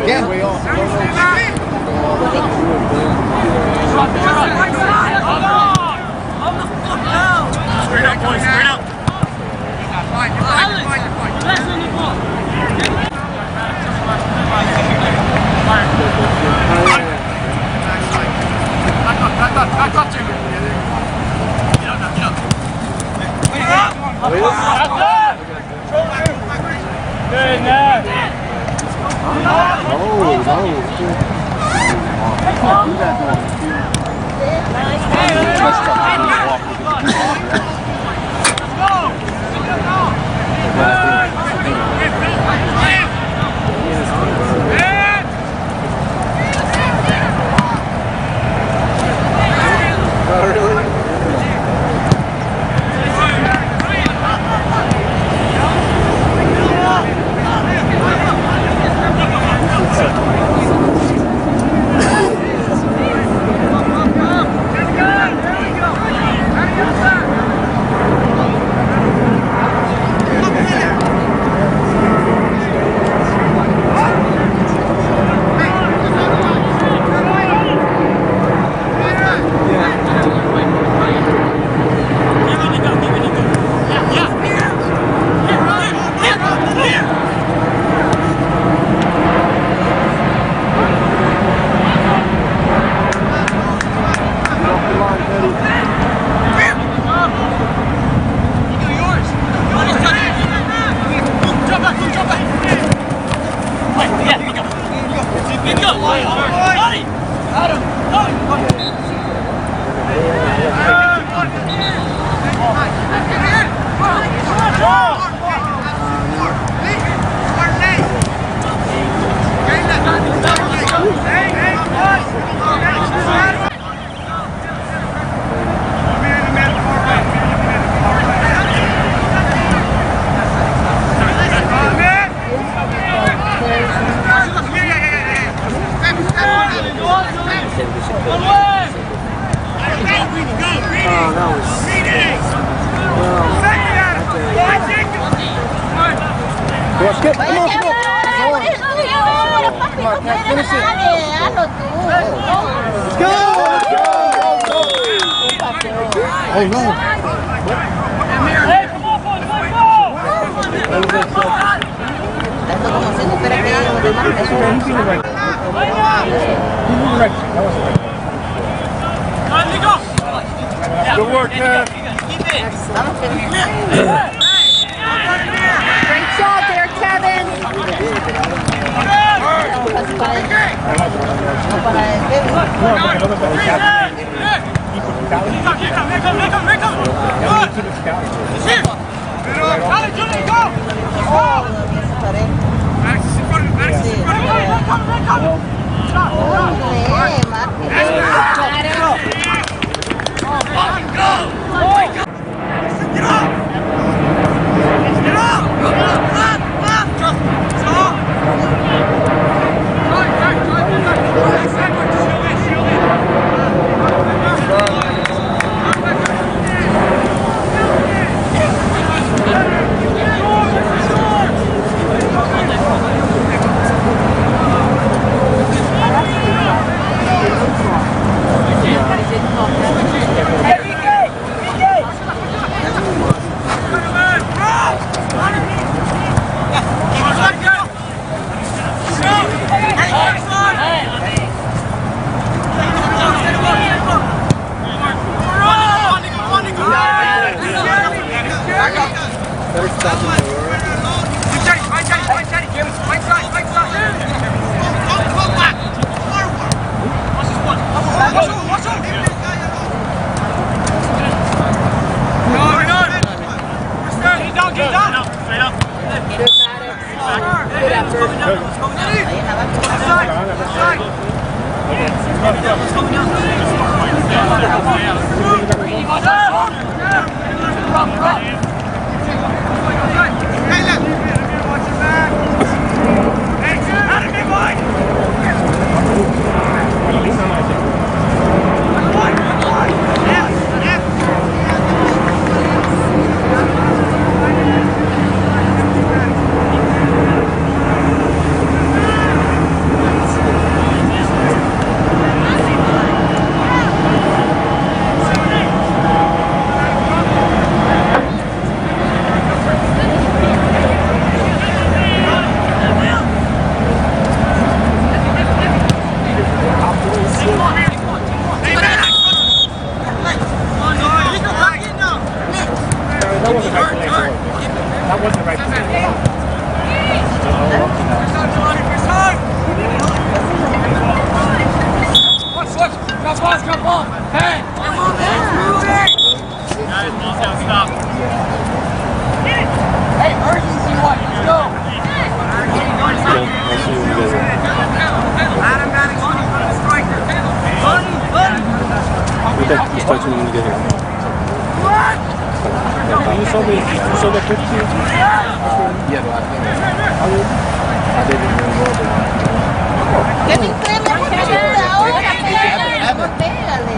Straight up, boys, straight up. Good work, man. Great job there, Kevin. touch me when you get here. You saw that picture? Yeah, no, I didn't really know that. Kevin, créeme porque yo ahora pégale.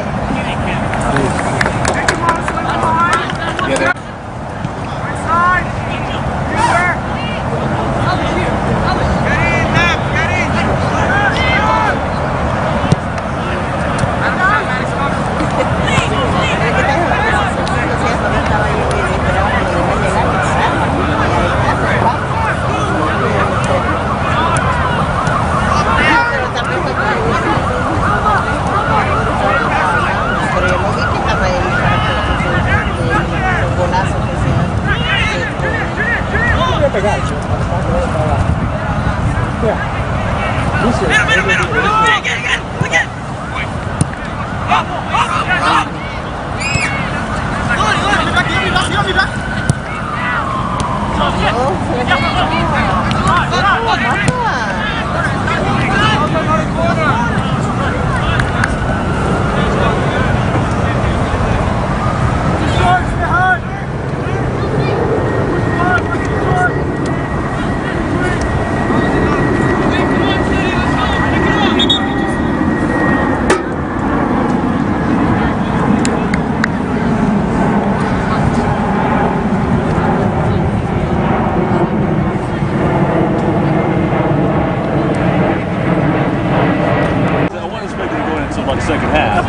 Second half.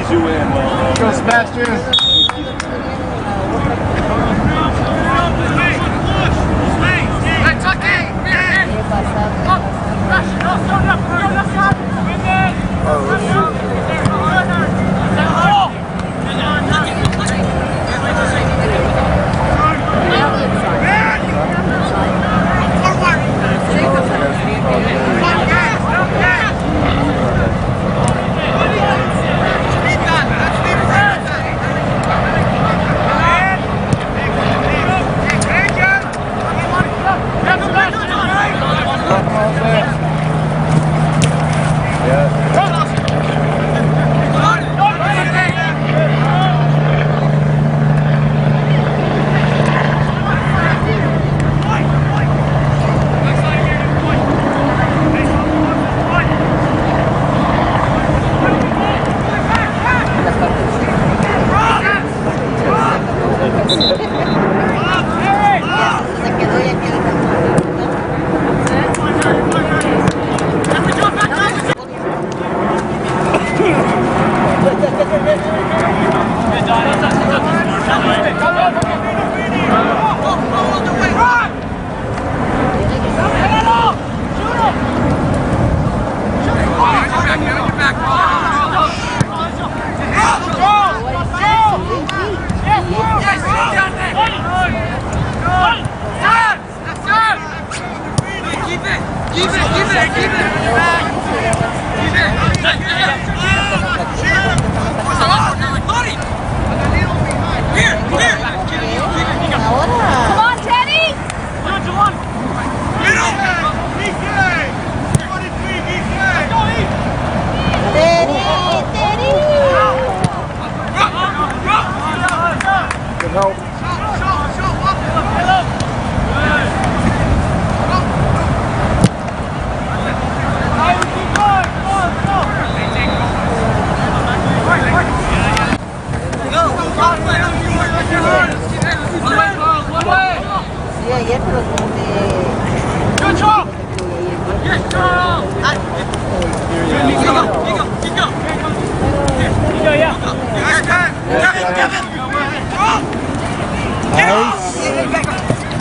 Easy win. Go Sebastian.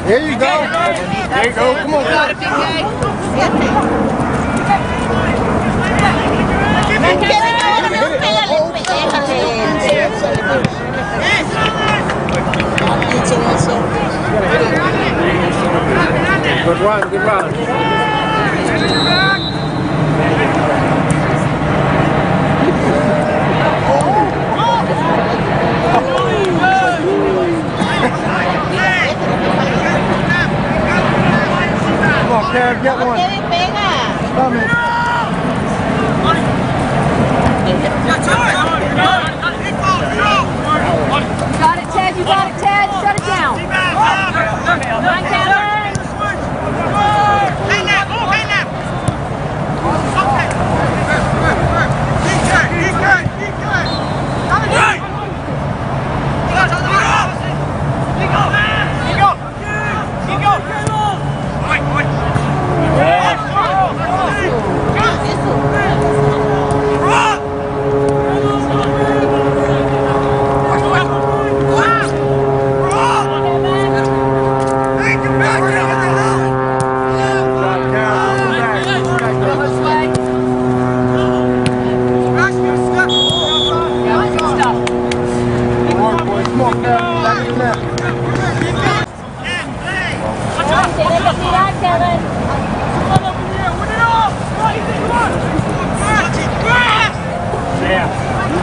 There you go. There you go. Come on. Good run. Good run. Come on, Kev, get one. Come in. got it, Ted. Shut it down. Come on, Kevin. Hang that, oh, hang that.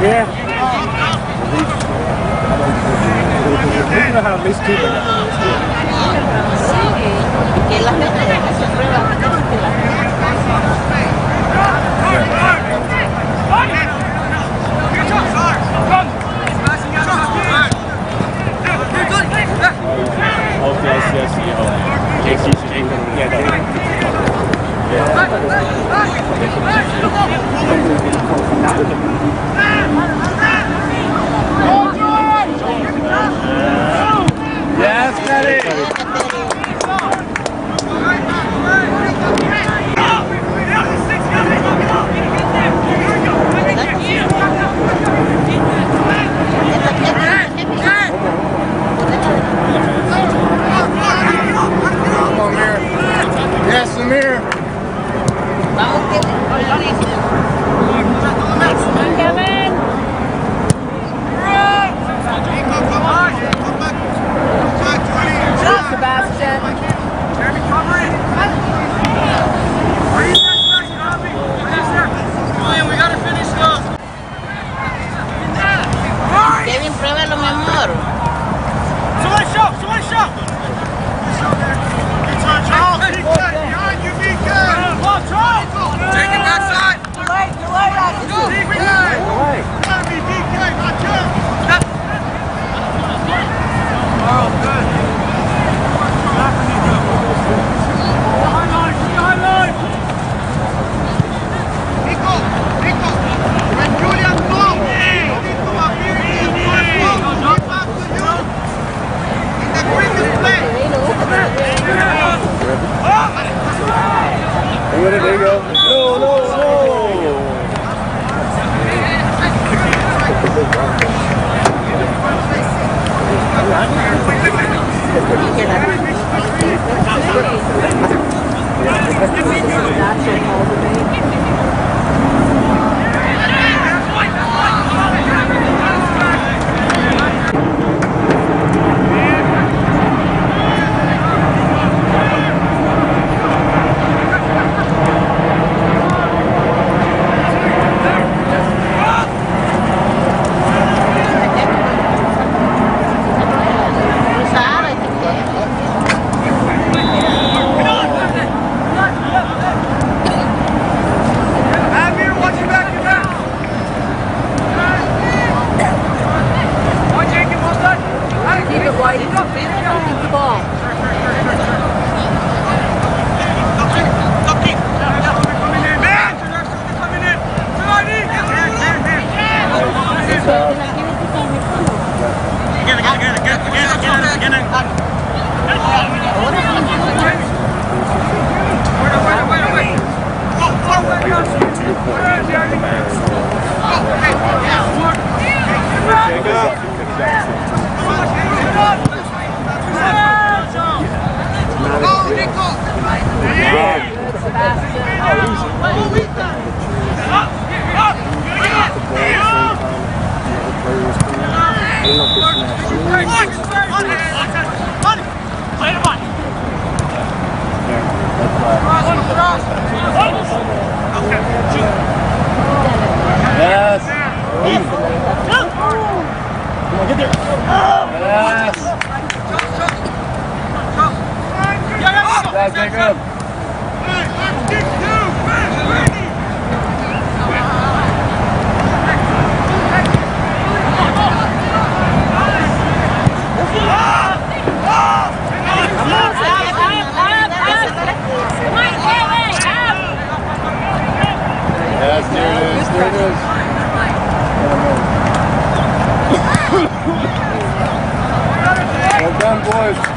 Yeah. You know how at least two Que las metas que se prueban. Yes, Betty. Come on, Amir. Yes, Amir. Kevin. Sebastian. Kevin, pruébalo, mi amor. There you go. No, no, no. Yes, there it is. There it is. Well done, boys.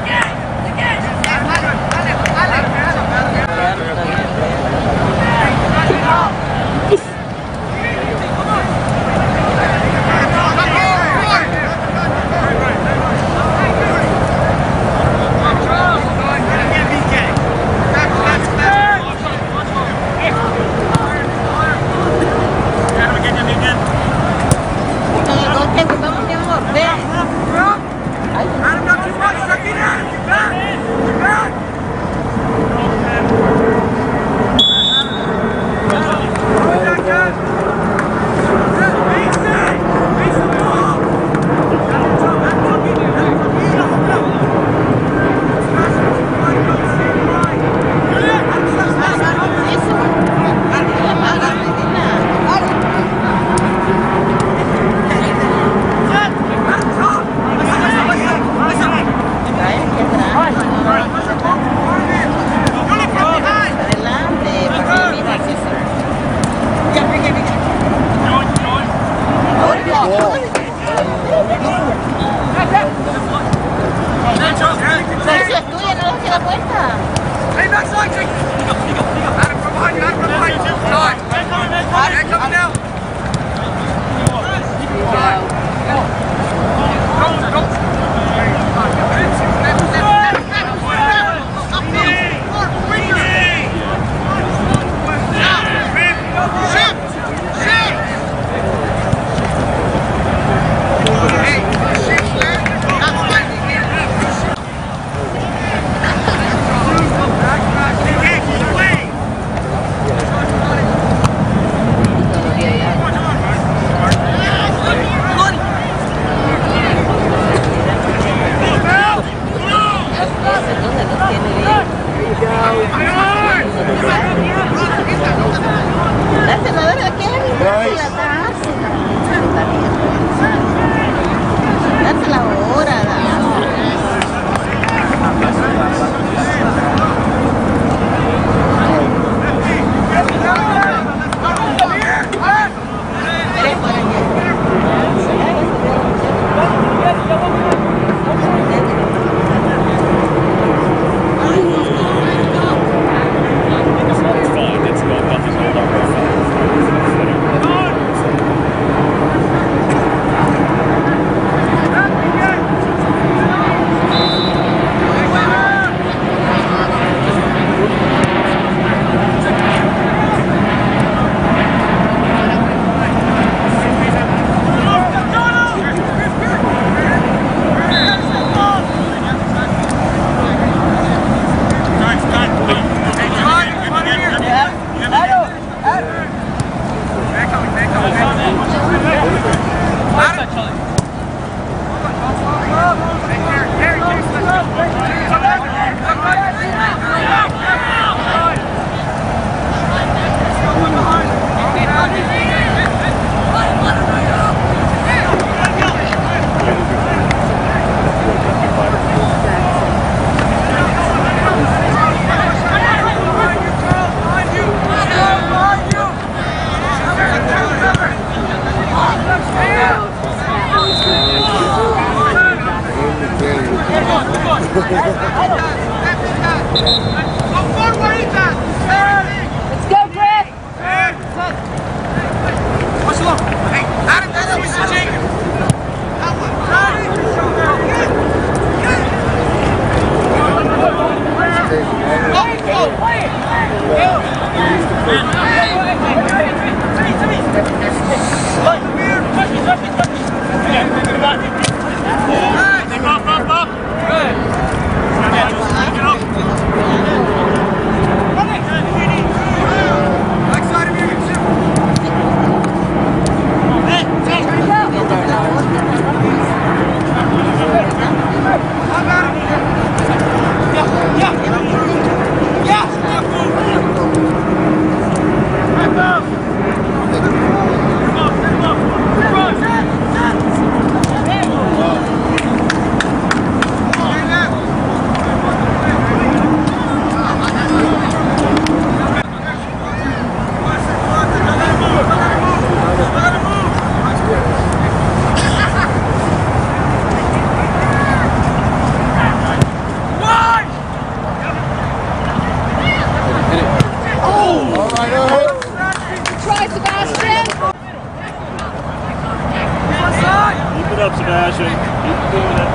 passion. Keep doing it.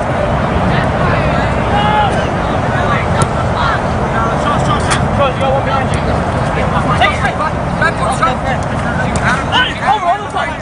Coach, go one behind you. Take it straight, bud. Back foot, shot. Over, on the side.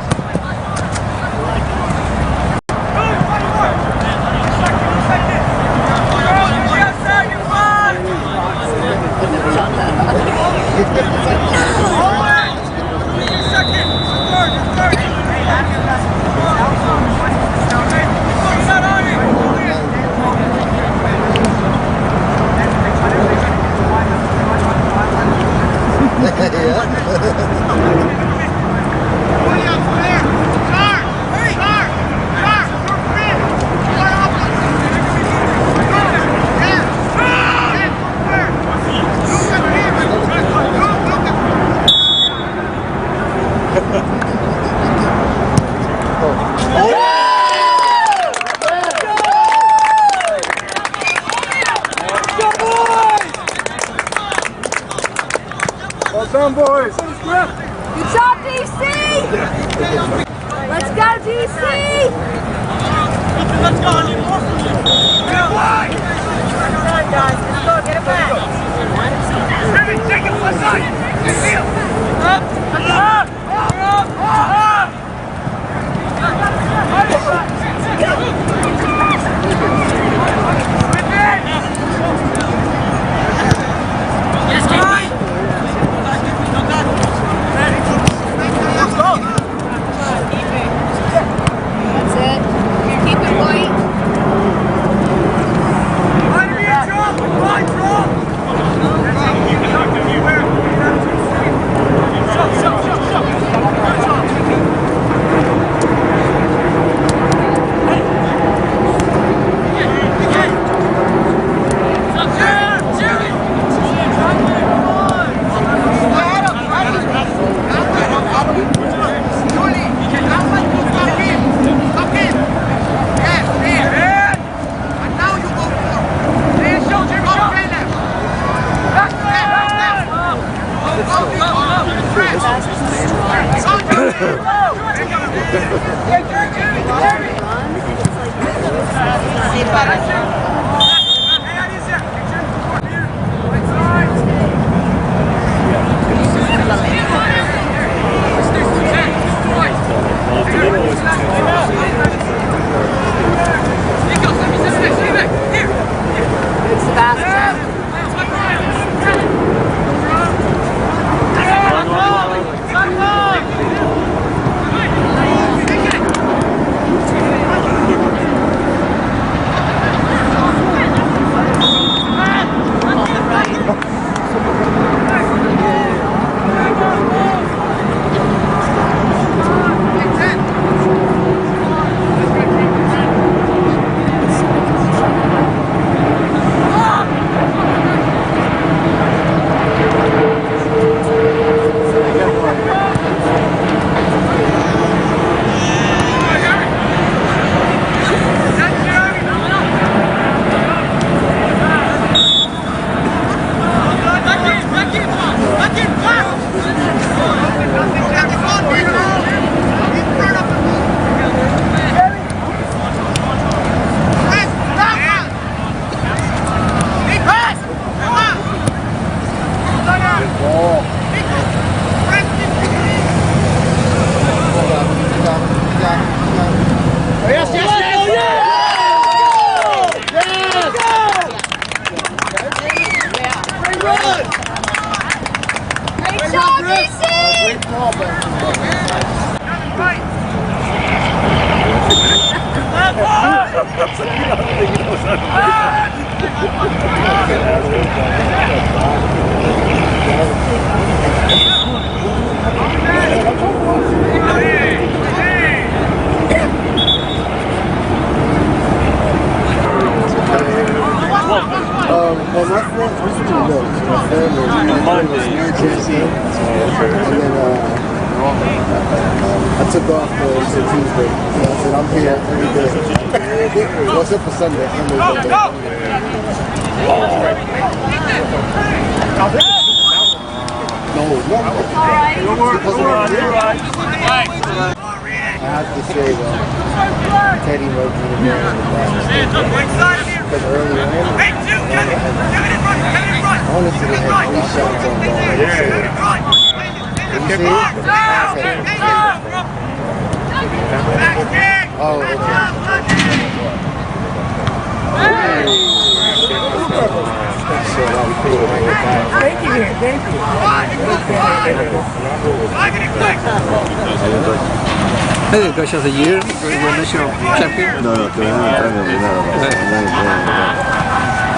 Well done, boys. Good job, DC! Let's go, DC! Let's go, I need more from you. Come on, guys. Let's go, get it back. Take it one side. Up, up, yes, keep going. That's it. Keep it white. Well, my friend, my friend was near Jersey, and then I took off for Tuesday. So I said, I'm here every day. Well, except for Sunday. No, no. Good work, good work. You're right. have to say though, Teddy might be the man of the last. Because early on, honestly, they had 3 shots on goal. Did you see it? Oh, okay. Thank you, thank you. Hey, coach of the year, your national champion. No, que vengan a entrar en el primero.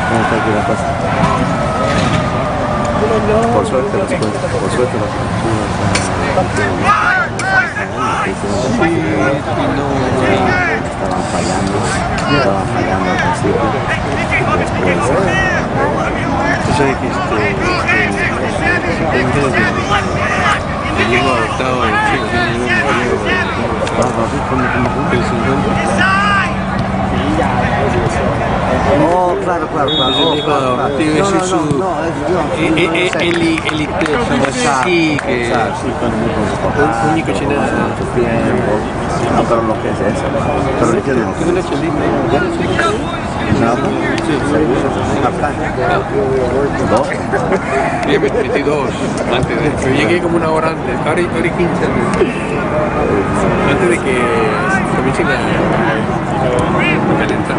¿Cómo está aquí la cosa? Por suerte las estaban fallando al principio. Entonces que llegó adoptado de Oh, claro. Tiene que ser su élite, sí, que único chileno. No, pero lo que es eso. Pero ¿qué digo? ¿Qué es una chelita? ¿Dos? Yo me metí 2 antes de. Yo llegué como una hora antes, hora y 15 antes de que comiencen a calentar.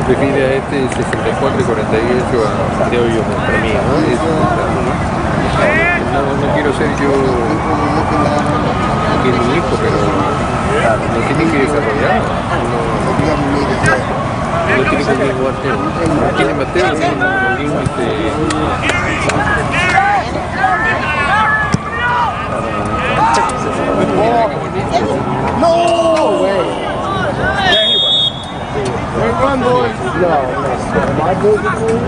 Define a este 64 y 48 creo yo, para mí, ¿no? No quiero ser yo mi hijo, pero no tiene que desarrollar. No tiene que jugar todo. No tiene Mateo, no tiene No way. Run, boys. No. My boys are cool.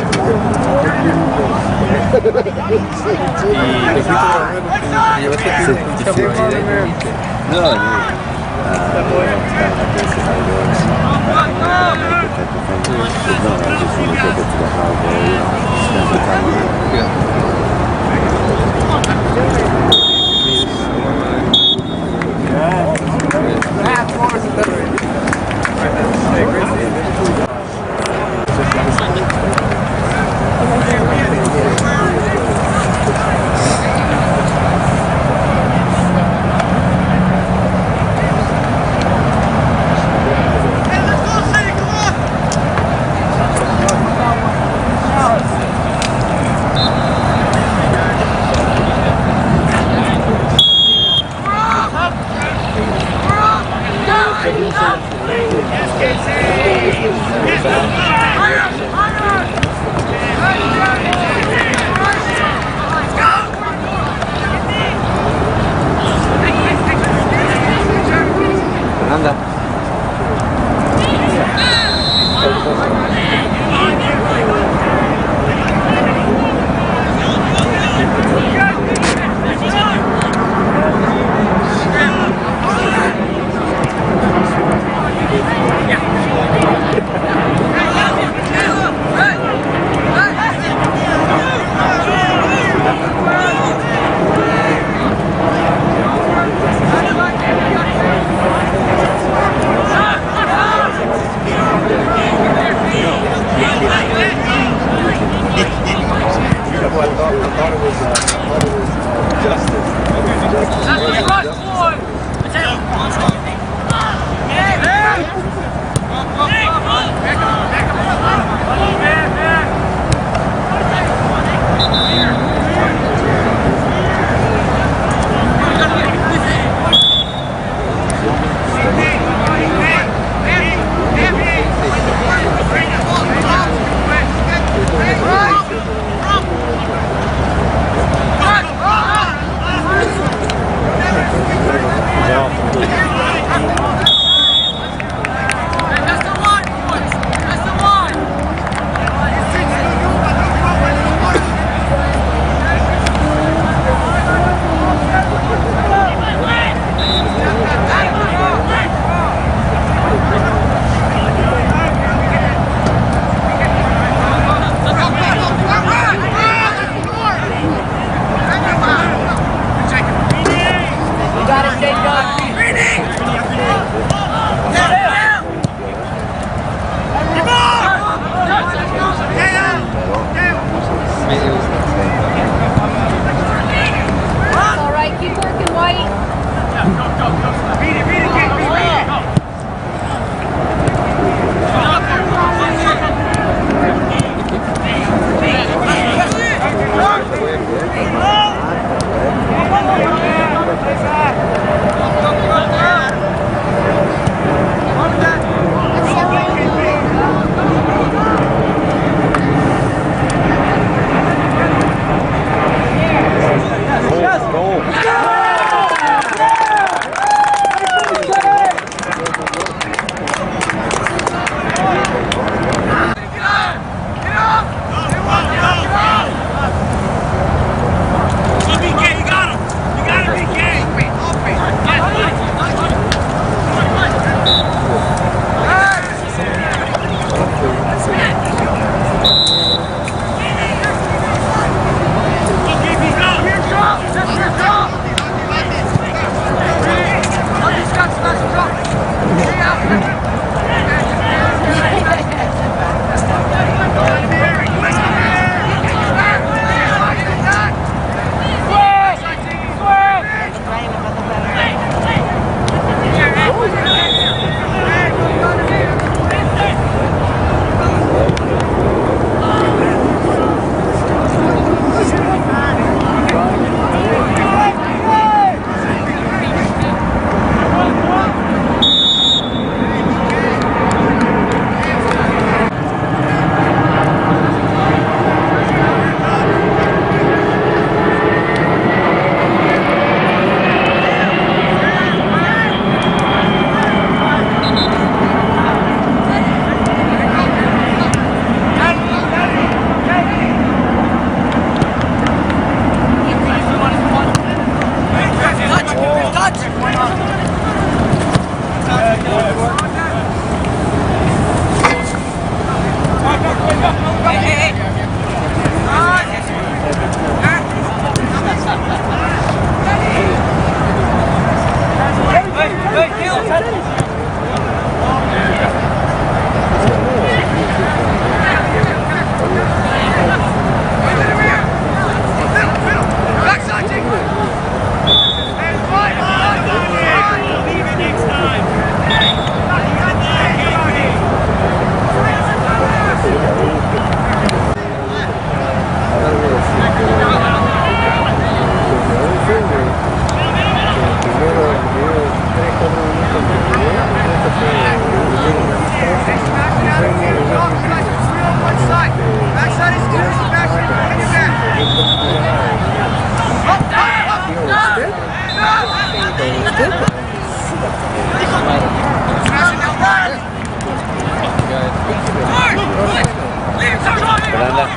Fernanda.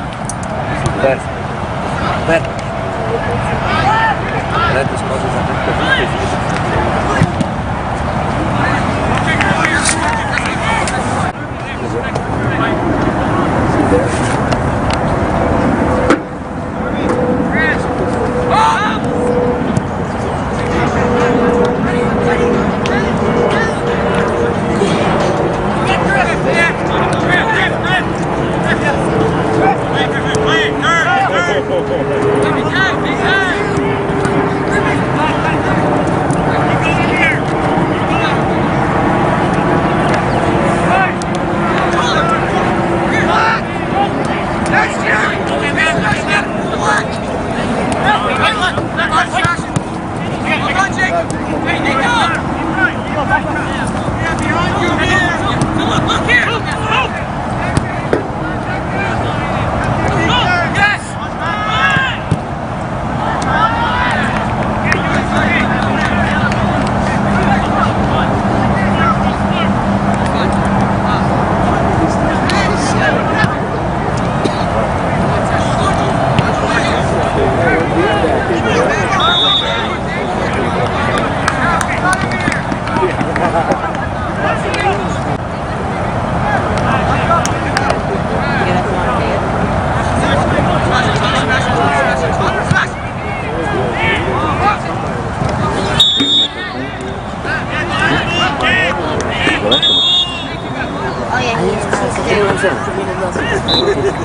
Ver. Ver. Trae tus cosas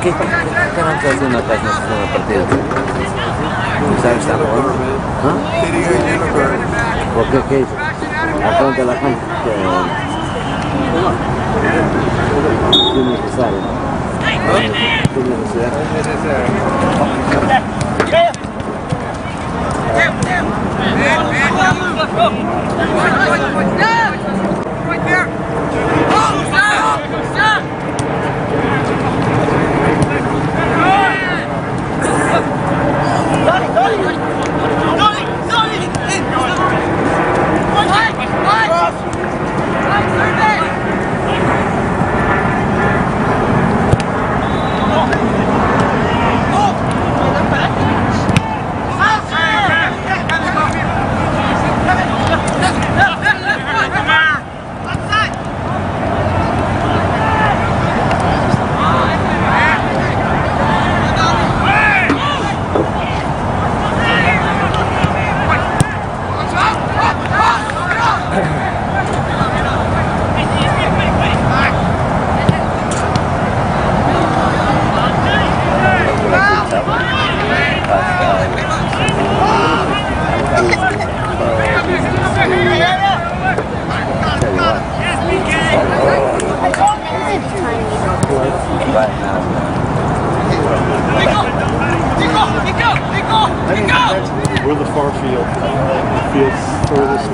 ¿Qué carajo estás haciendo acá en el partido? ¿Sabes estar jugando? ¿Ah? ¿Por qué? ¿Qué hizo? Afrente a la gente. ¿Qué necesario? ¿Qué We're the far field. The field's furthest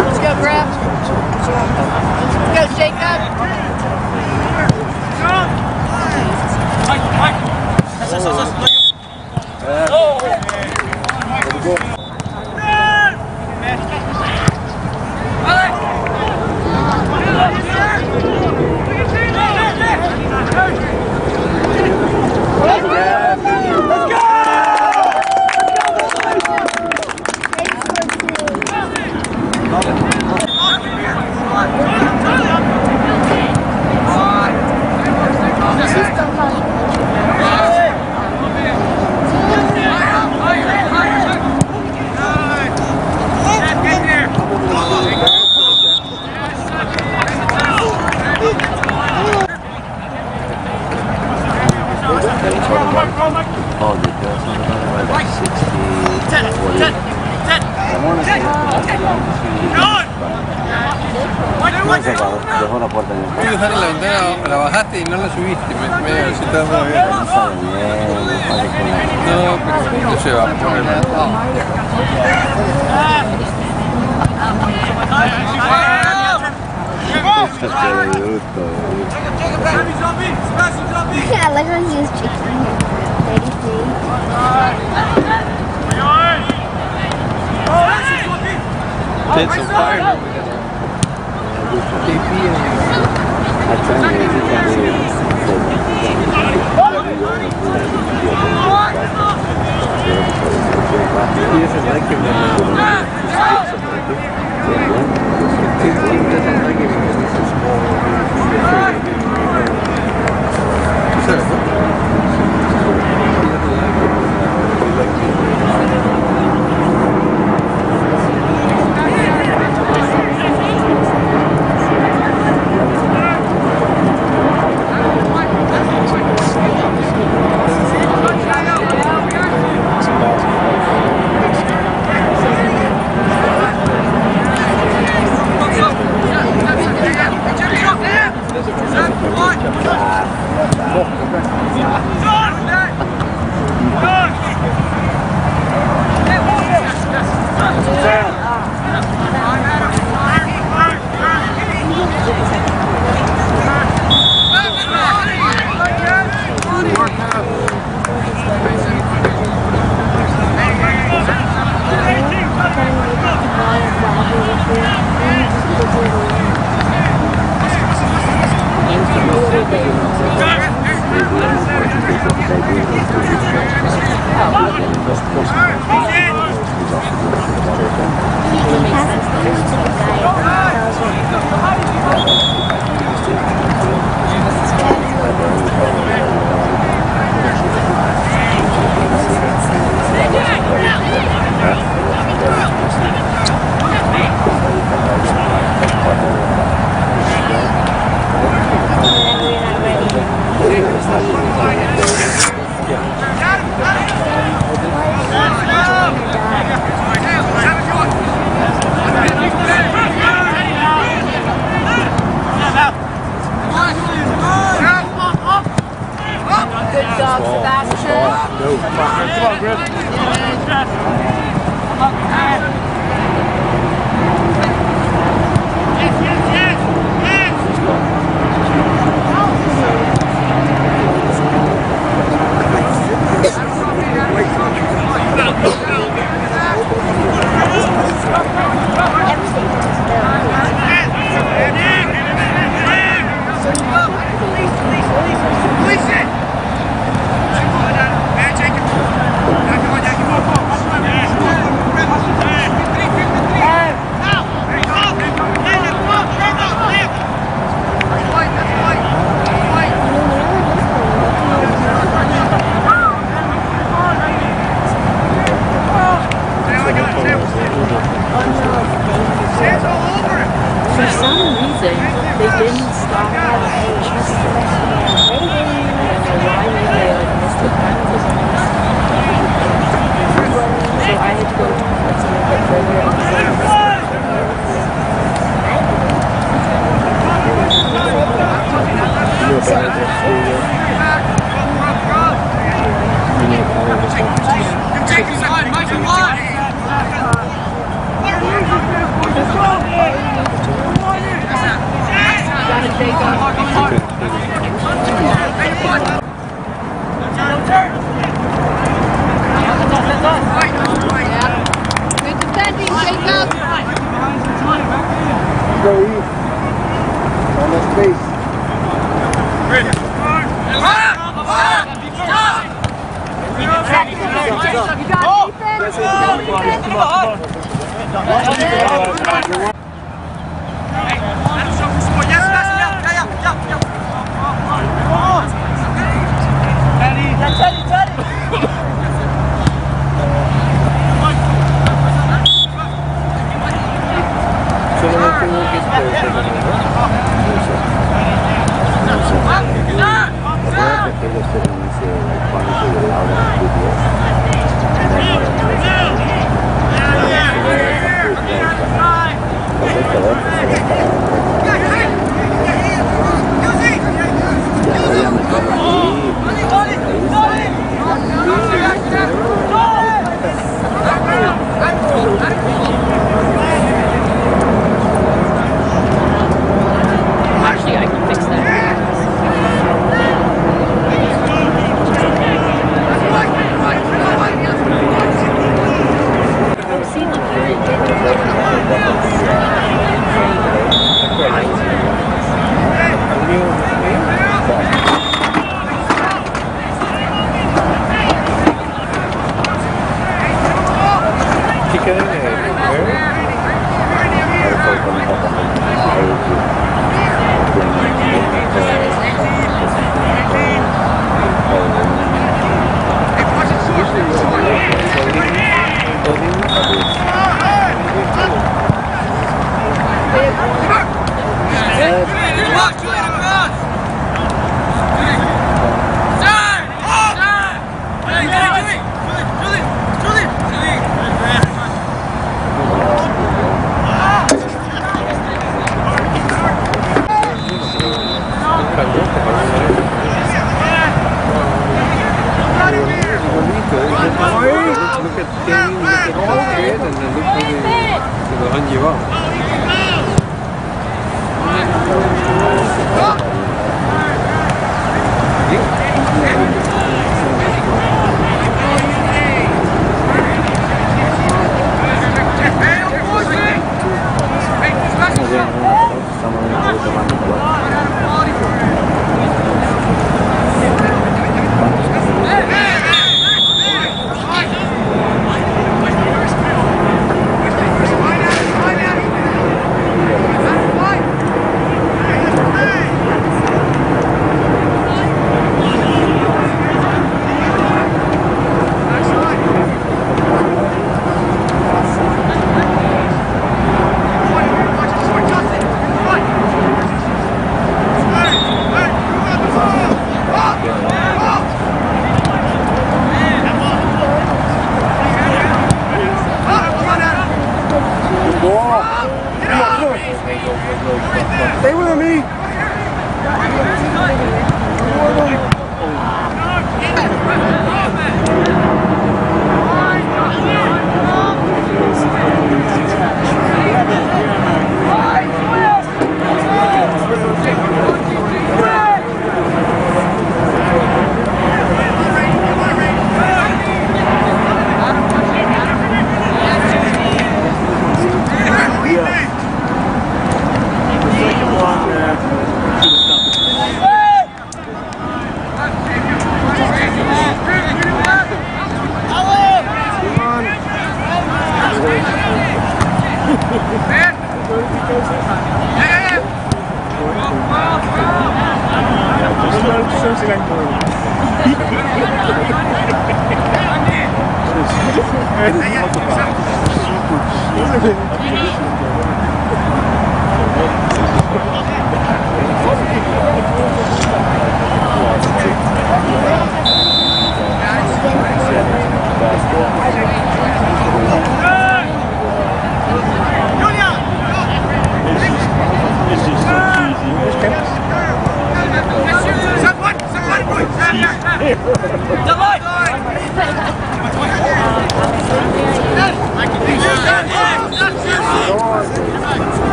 Let's go, Brad. La bajaste y no la subiste, me si te dando bien. No sabe bien, no sabe cómo. No, pero no se va a poner nada. Yeah, like how he was chicken. Kids on fire. KP he doesn't like him that much. His team doesn't like him because he's so small.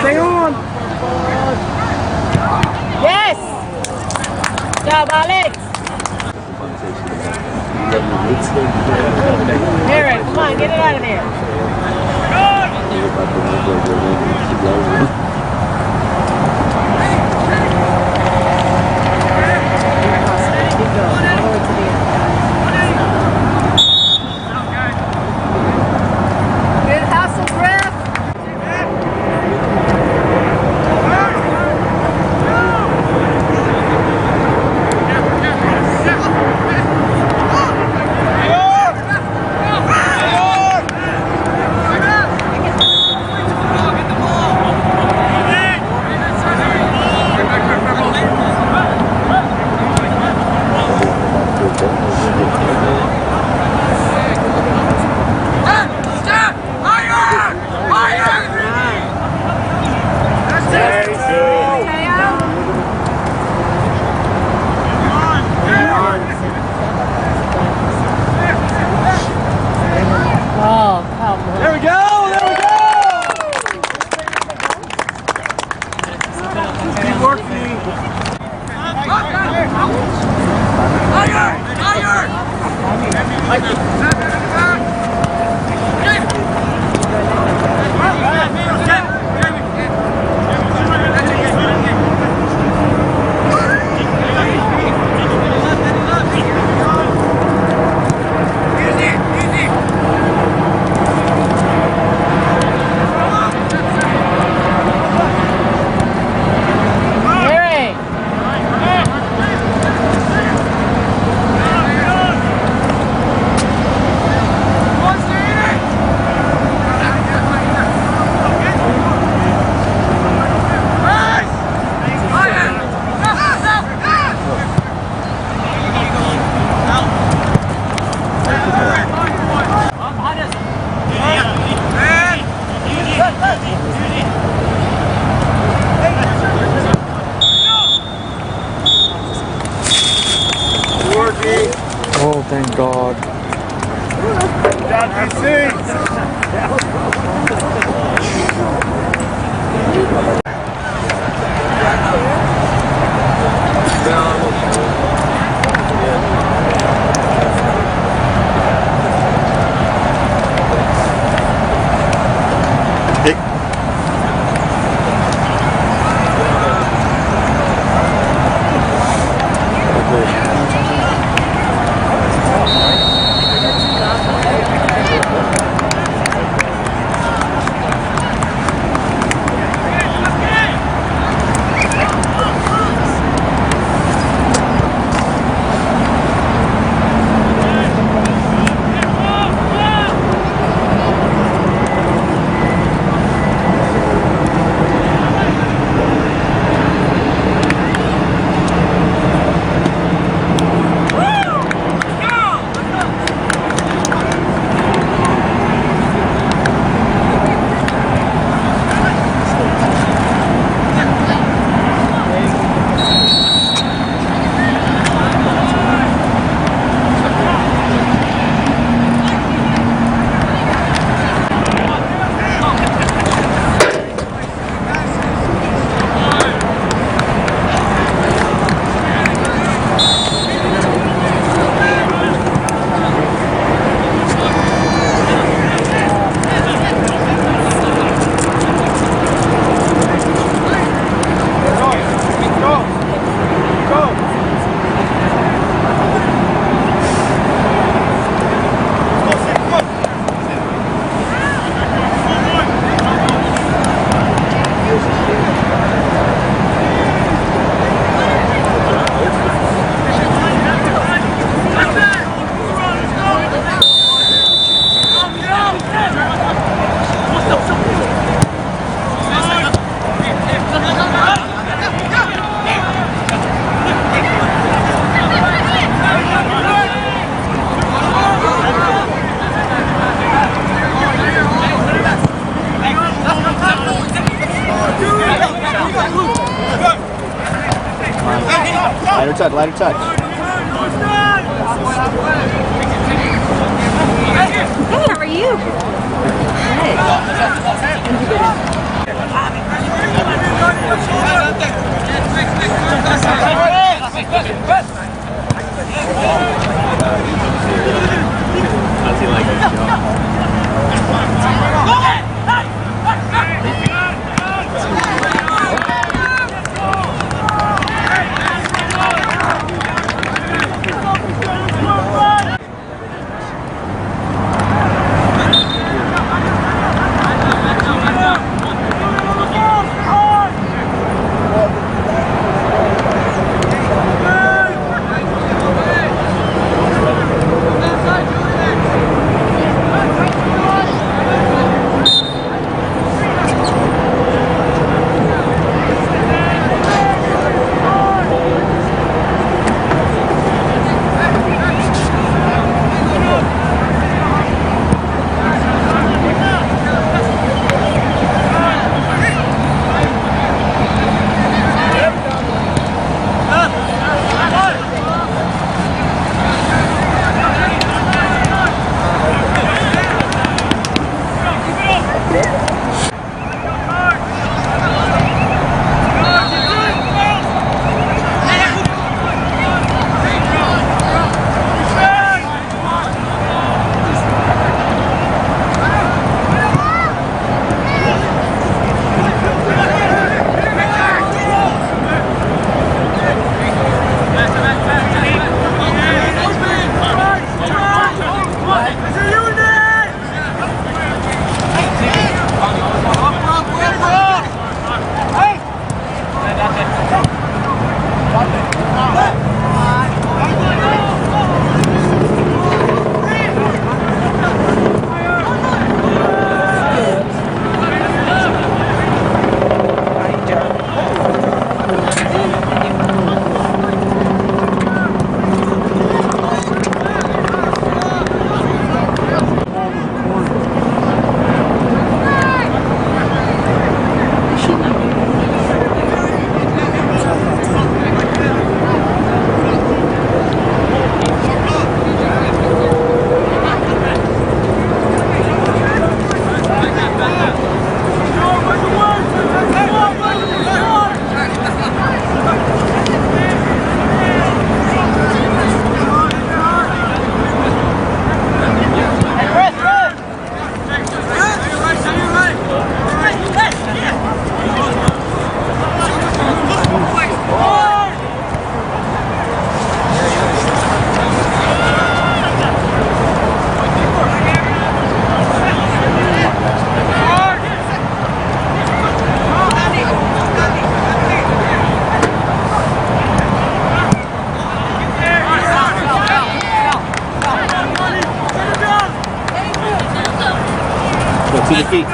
Stay on! Yes! Job, Alex! Eric, come on, get it out of there. Good hustle, Griff. There we go! There we go! Keep working. Eric! Oh, thank God. lighter touch. Hey, how are you? How's he like this job? To the feet.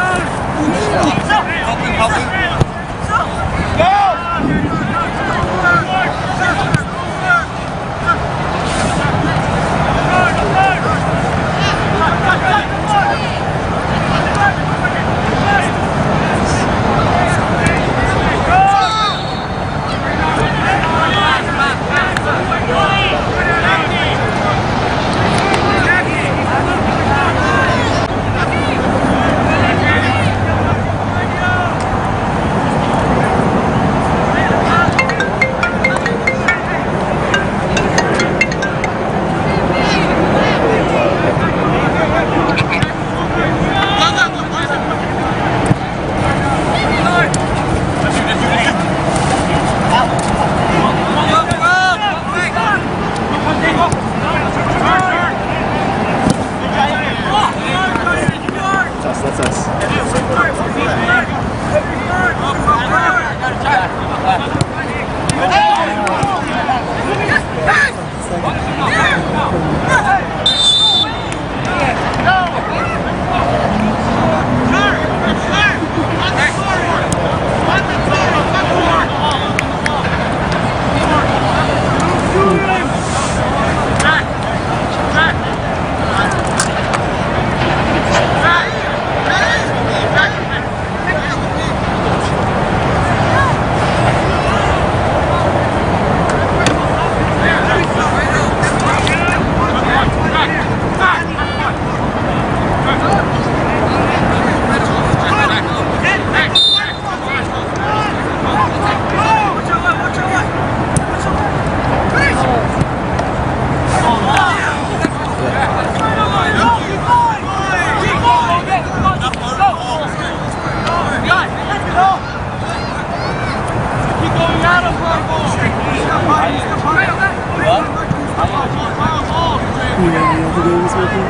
You know any other games with him?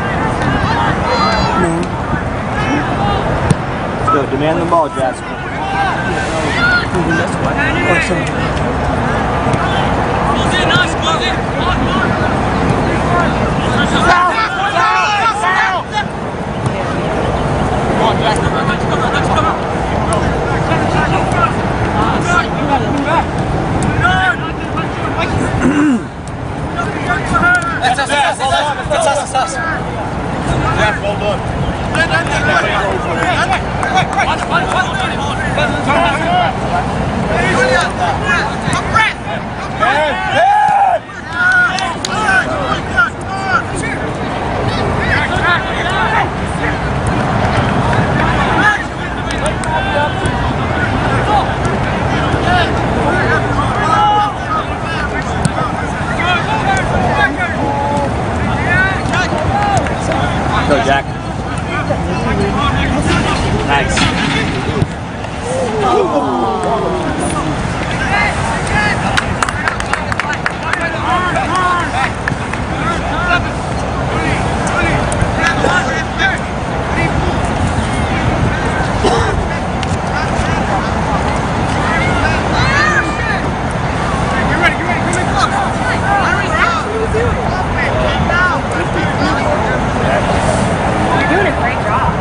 No. Let's go. Demand the ball, Jasper. Or something. That's us. Yeah, well Go, Jack. Nice. You're doing a great job.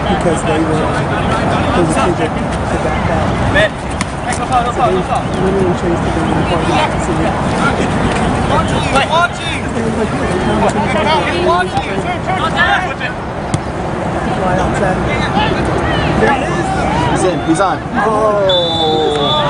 Because they were literally chased the game in the party. Fly outside. There it is. He's in. He's on. Oh.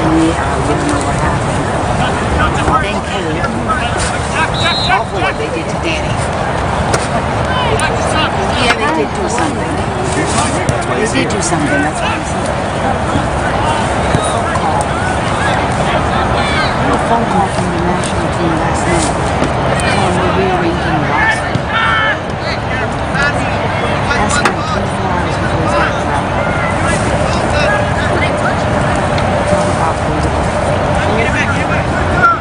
don't know what happened. Thank you. Awful what they did to Danny. Yeah, they did do something. They did do something, that's what I'm saying. A phone call from the national team last night. Telling me we were rearranging the roster. That's like 24 hours before his next travel. Talk about political. His mother really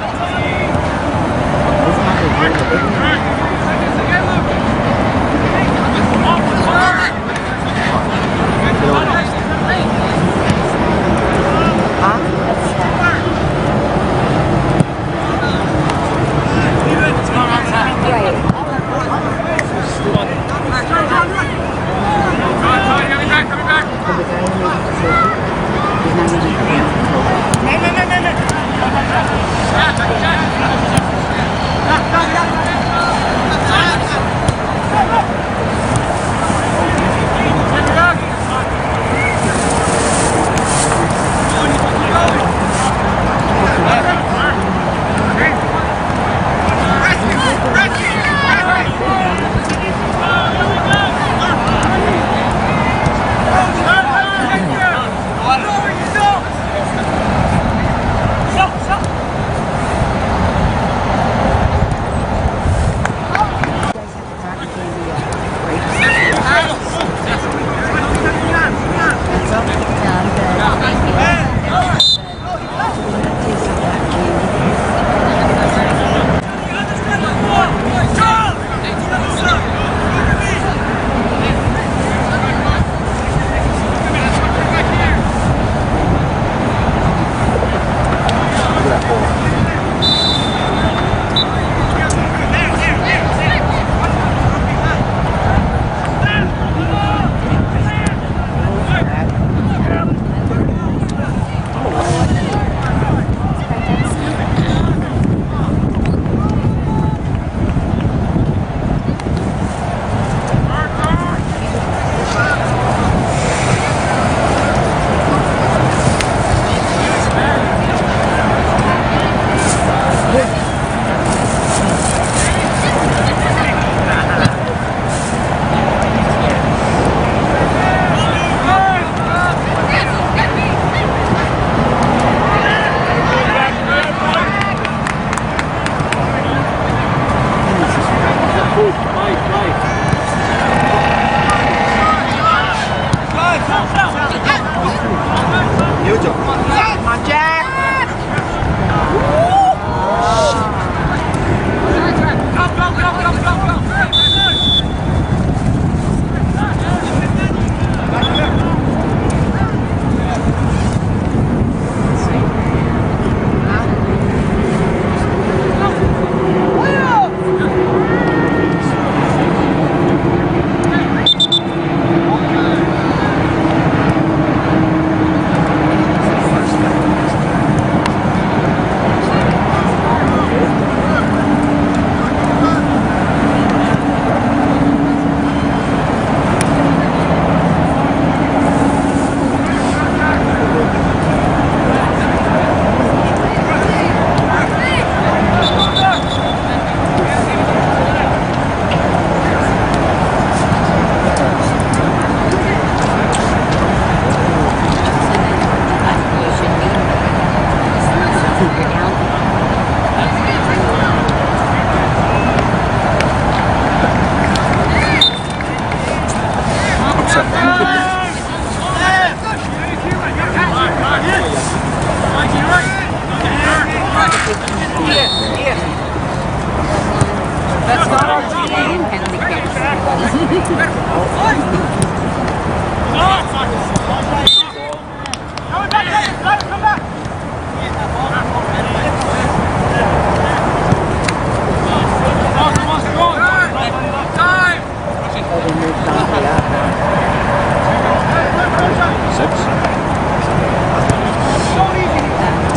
That's not our team.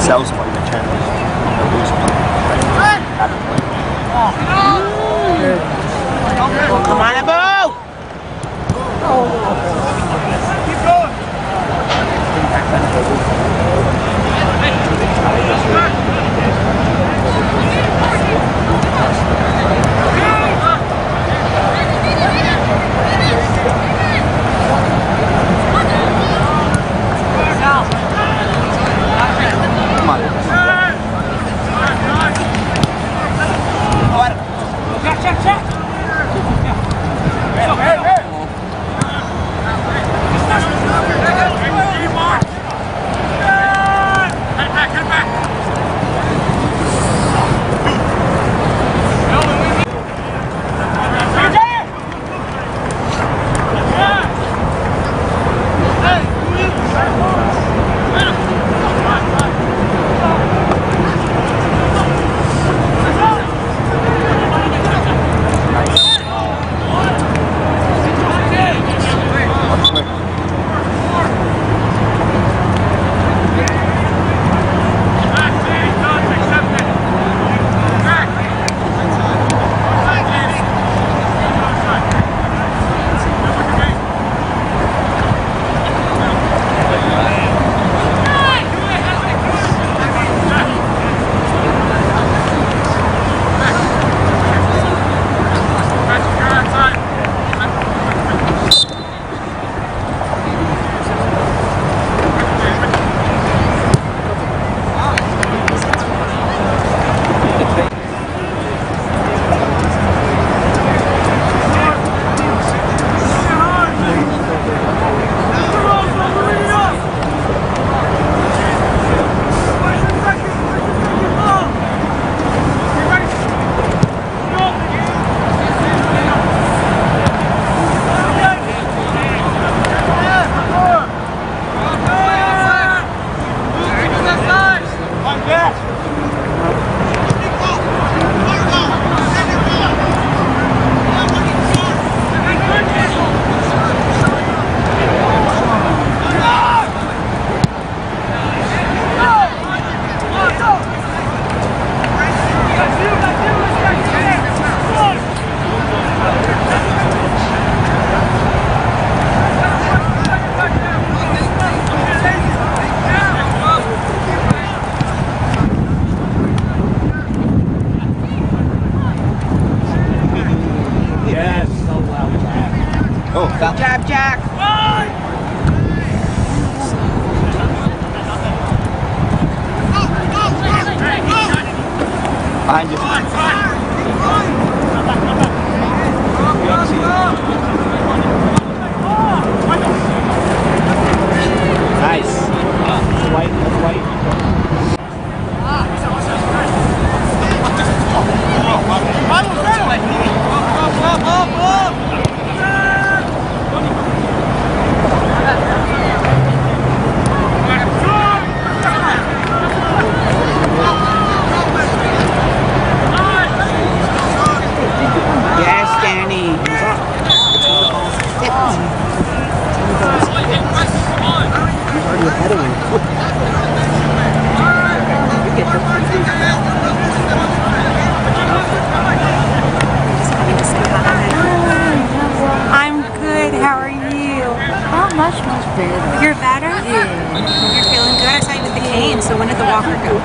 Sells playing the channel. Come on, Abu! Keep going! And so when did the walker go?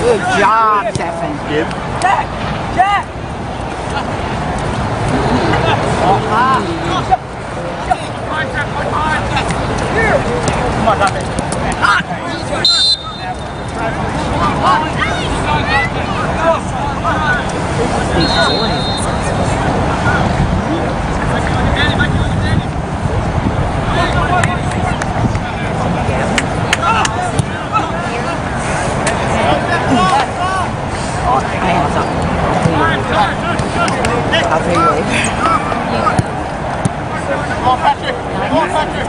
Good job, Stefan. Jack! Jack! Come on, Dominic. I'll tell you later. Come on, Patrick. Come on, Patrick.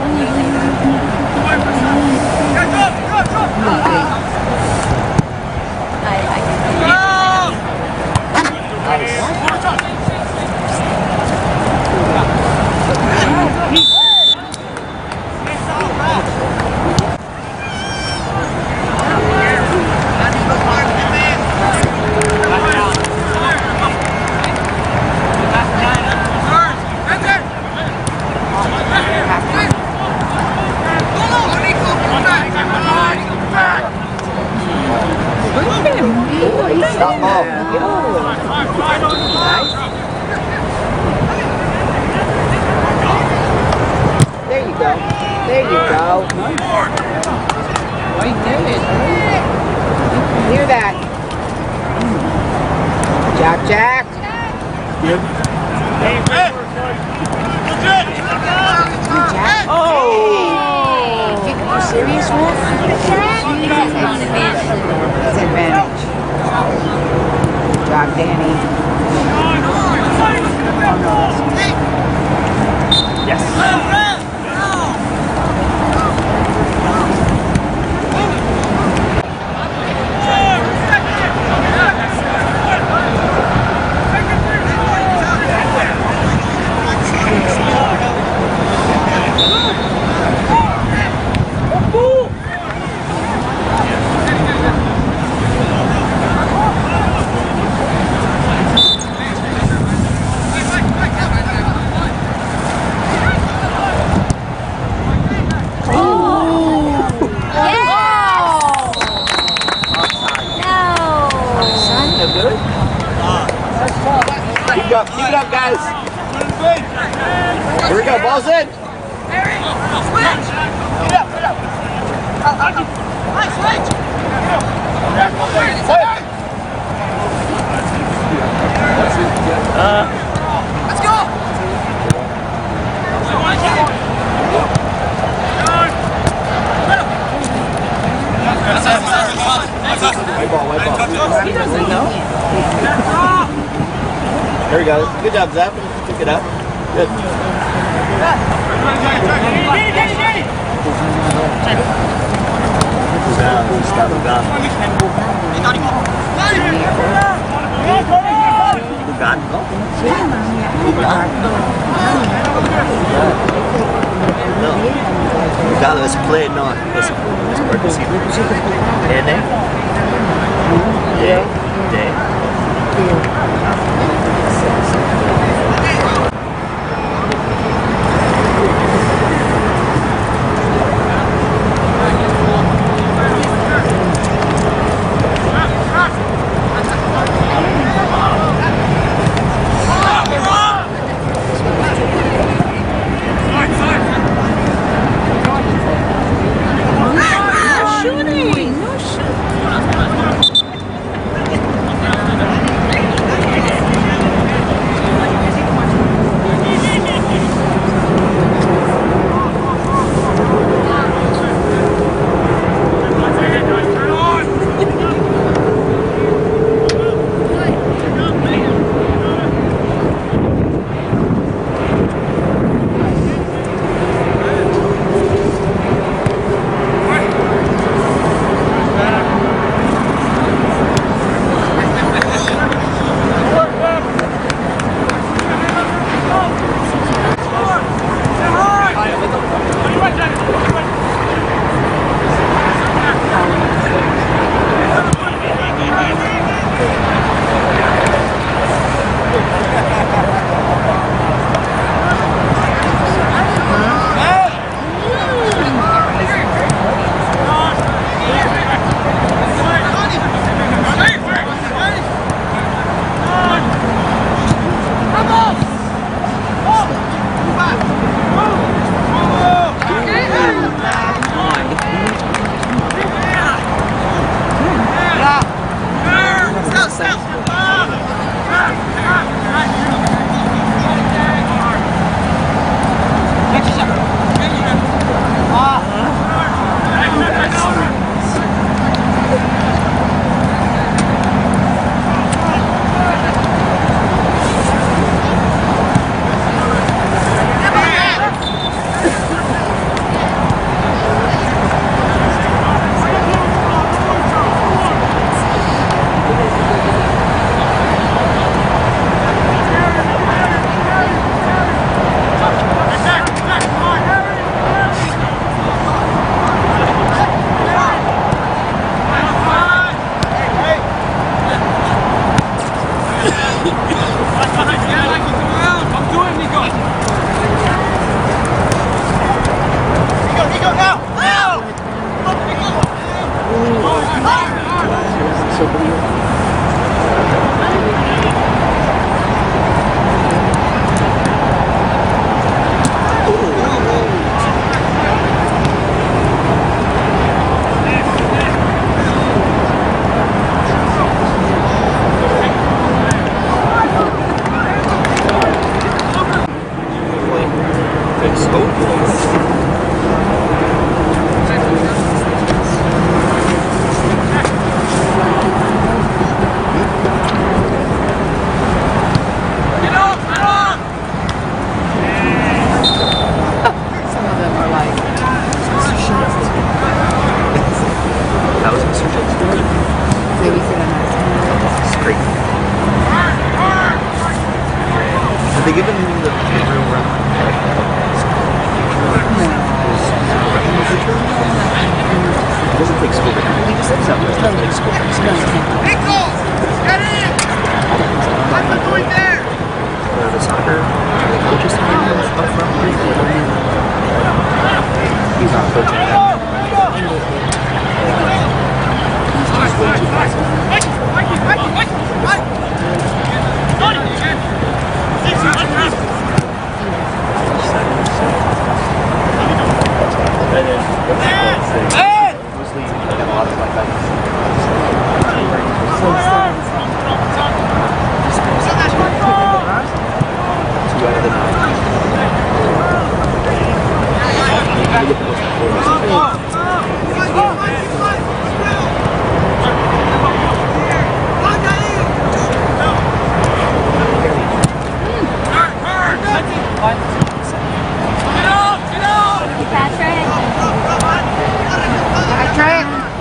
There you go. There you go. Right there. Hear that? Jack, Jack. Good. Jack. Oh! Hey, are you serious, Wolf? It's advantage. Good job, Danny. Yes. Keep it up, guys. Here we go, ball's in. Let's go! He doesn't know. There we go. Good job, Zap. Pick it up. Good. Galo, esse play, não, esse participa. É, né? Have they given him the real run? He doesn't take school. He just takes up. He doesn't take school. Nichols! Get in! What's he doing there? The soccer coaches up front. He's not coaching. He's just way too passive. Patrick!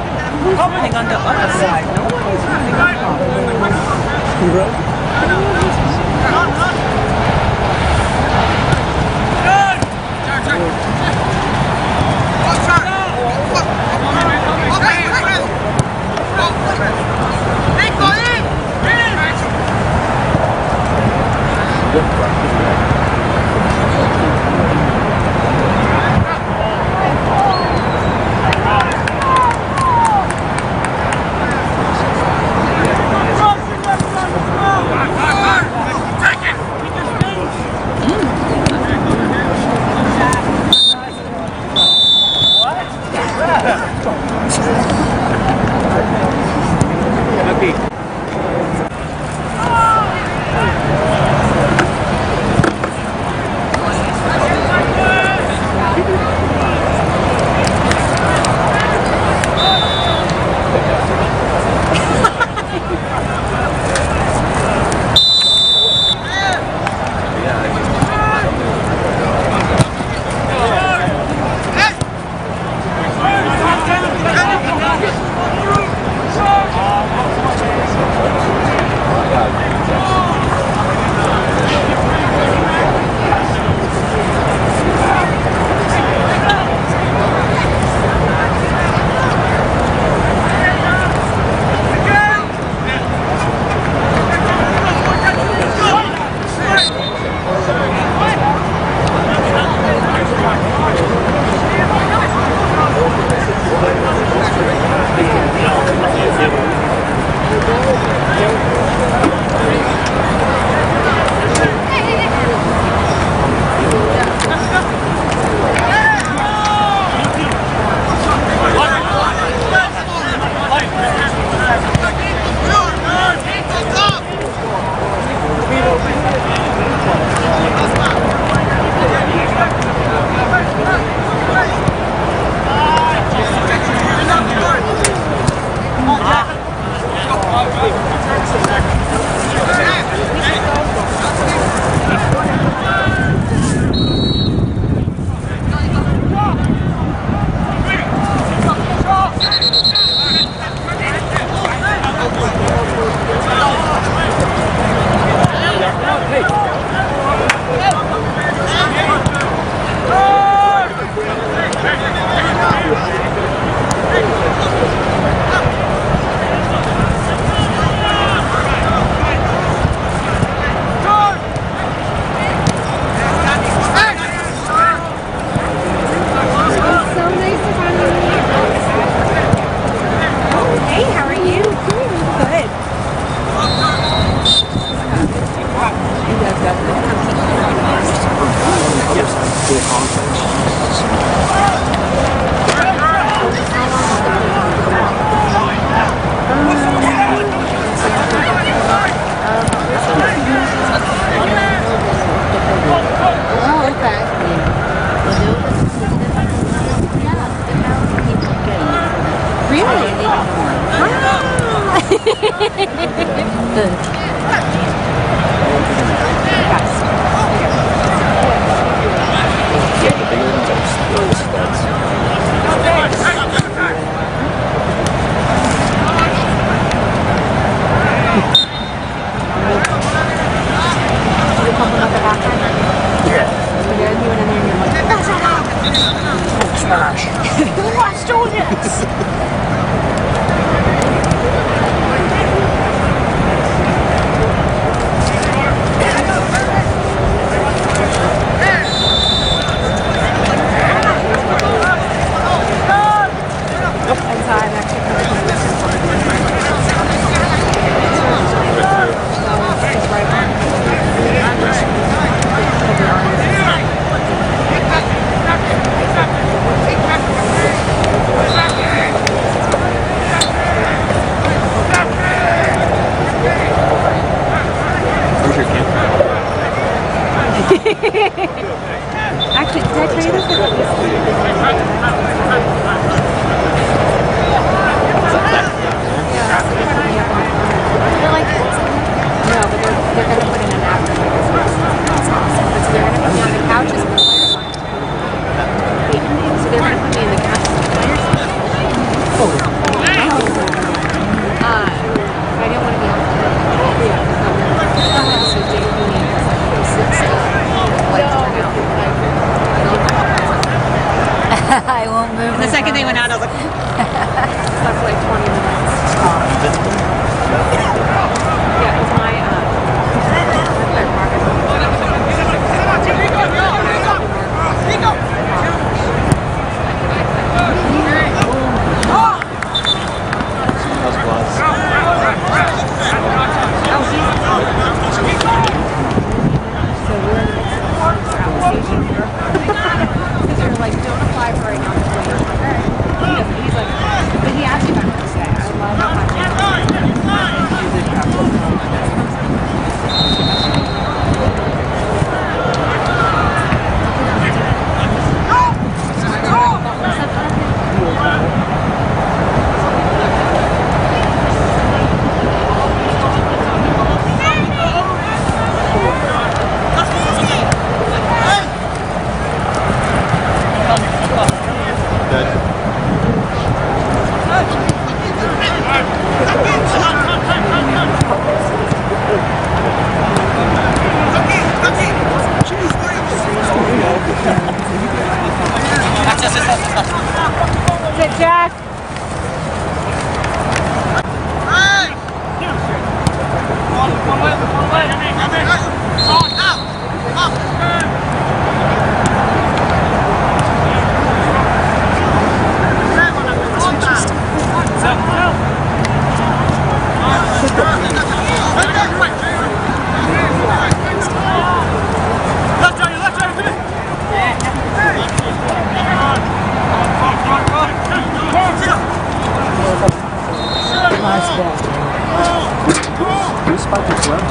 Who's spot this one?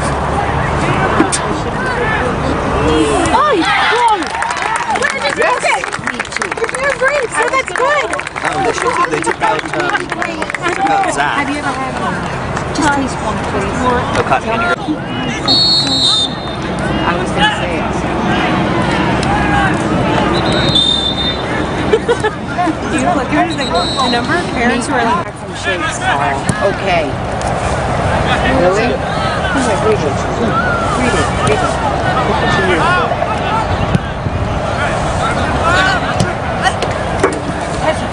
Oh, wrong! Okay. You're great, so that's good. They took out Zach. Have you ever had just taste one, please? No cotton candy. I was going to say it. Do you look at the number of parents who are like, Some shakes. Oh, okay. Really? Read it. Read it. Read it.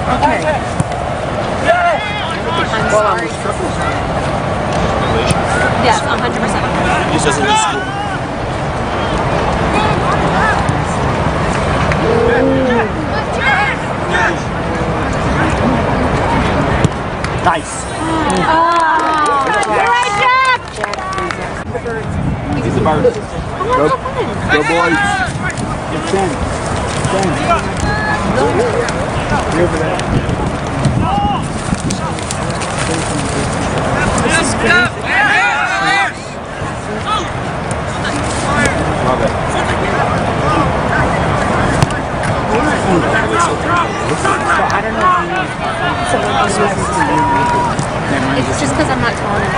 Okay. I'm sorry. Yes, 100%. He just doesn't in school. Nice. He's the bird. Go boys. Get 10. 10. You're over there. Love it. I don't know if It's just because I'm not telling him.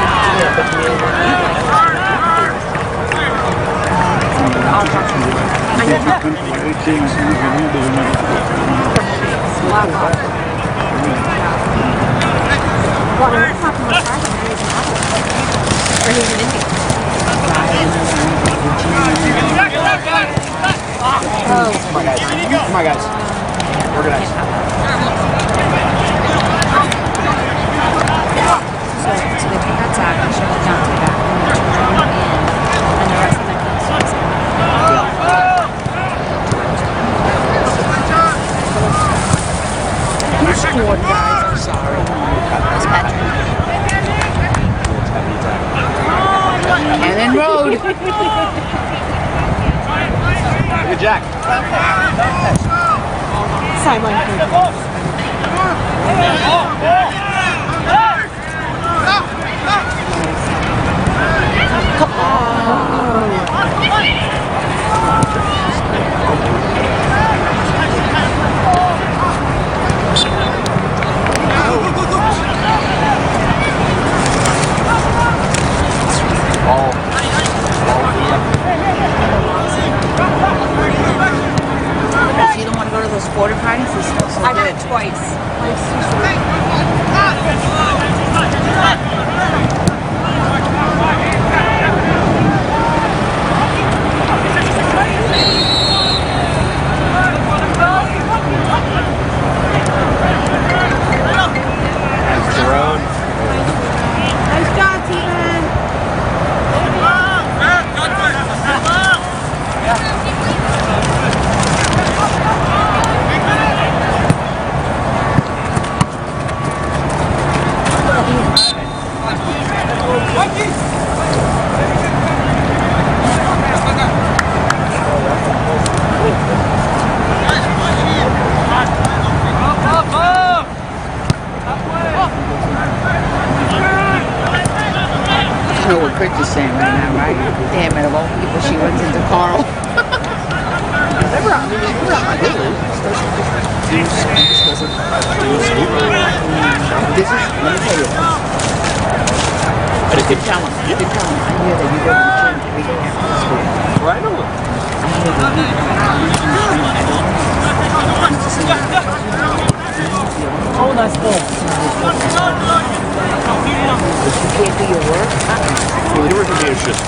Or he's an Indian. Come on, guys. Come on, guys. Organize. So they pick that side and shove it down to the back. And the rest of the kids. You scored, guys. I'm sorry. It's Patrick. Cannon Road. Good Jack. Sideline coach. You don't want to go to those quarter parties? It's so I've good. had it twice. Nice job, T-Man. You know what Chris is saying right now, right? Damn it, of all people, she runs into Carl. This is, let me tell you. You can tell him. You can tell him. I hear that you go to the gym every day after school. Right on. Oh, that's good. But you can't do your work? Well, the work is just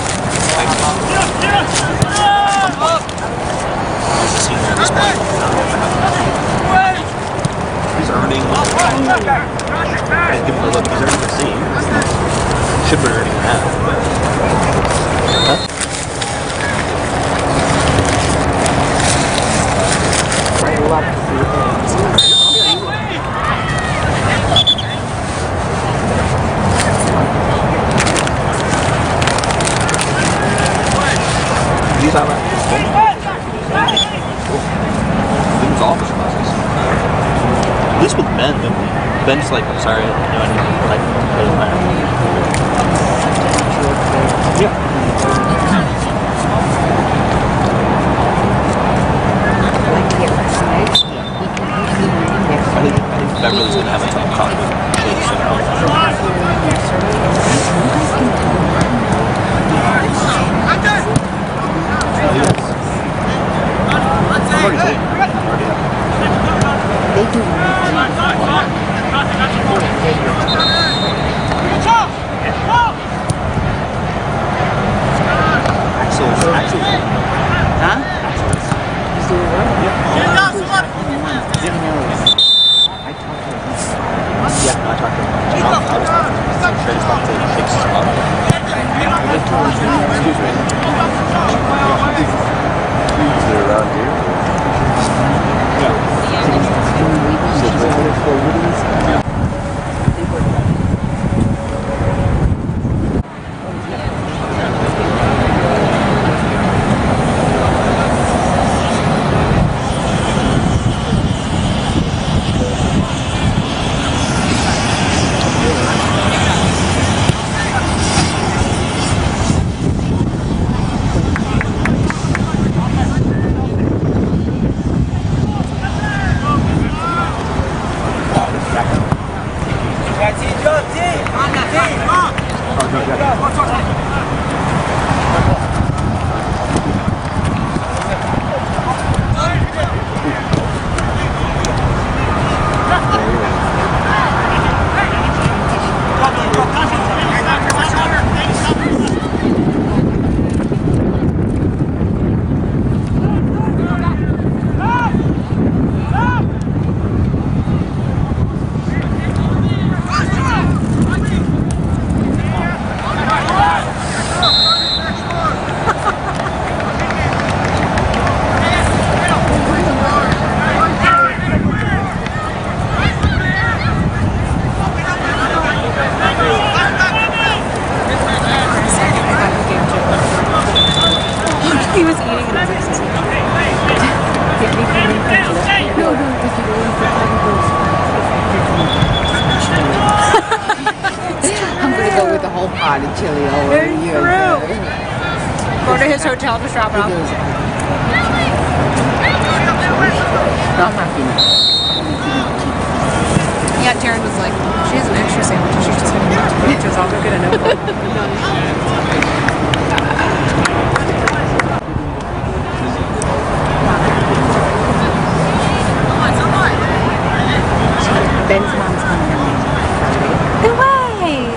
he's earning. Give him a look. He's earning the same. Should be earning that. I love to see it. He's out right. These office classes. At least with Ben, Ben's like, sorry, I didn't know anything. Like, doesn't matter. He was eating and I was like, I'm gonna go with the whole pot of chili over you. go to his hotel to drop it off. No, I'm not feeling it. Yeah, Taryn was like, she has an extra sandwich. She's just going to give it to me. She was all good enough. Ben's mom's coming in. No way!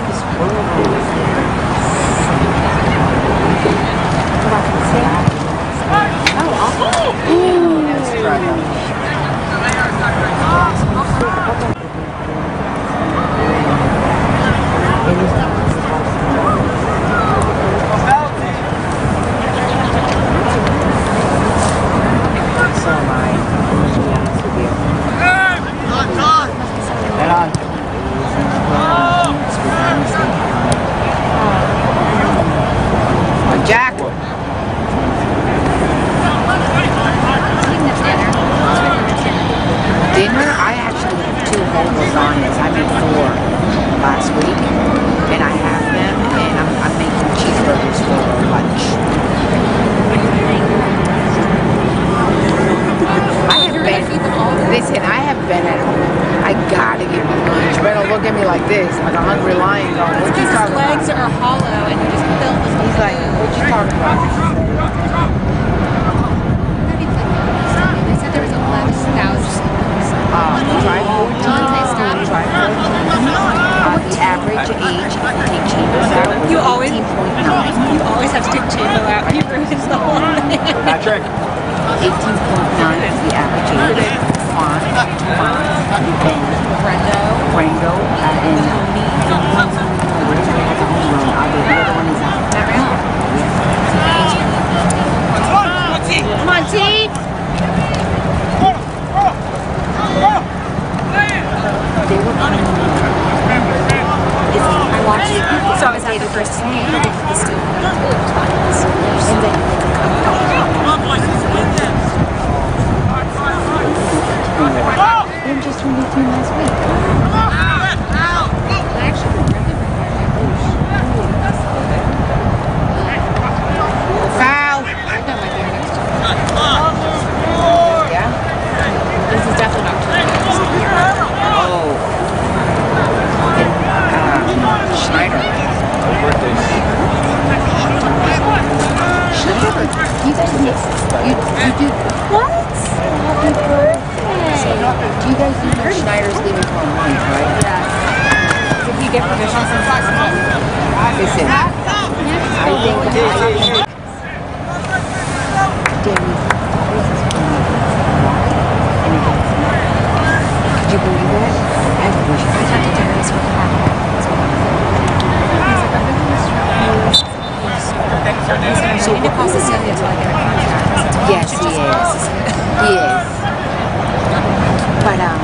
So am I. To be honest with you. Head on. Jack. Dinner? I actually have 2 whole lasagnas. I made 4 last week, and I have them, and I'm making cheeseburgers for lunch. Listen, I have been at home. I gotta get my lunch. Ben will look at me like this, like a hungry lion going, what you talking about? His legs are hollow and you just filled with He's like, what you talking about? They said there was 11,000. The average age, if you take Chambers out, was You always 18.9. You always have to take Chambo out. He ruins the whole thing. Patrick. 18.9 is the average age. Font, Rango, and the other one is out. Come on, T. They were coming. I watched it. So I was at the first game. And then Ben just turned 18 last week. Foul! Yeah? This is definitely not Oh. Schneider. You guys do what? Happy birthday. Do you guys do Schneider's leaving for a month, right? Yeah. Did you get permission from Listen, I think could you believe that? I wish I had to do this with So we didn't call Cecilia till I get a contract. Yes, he is. He is. But oh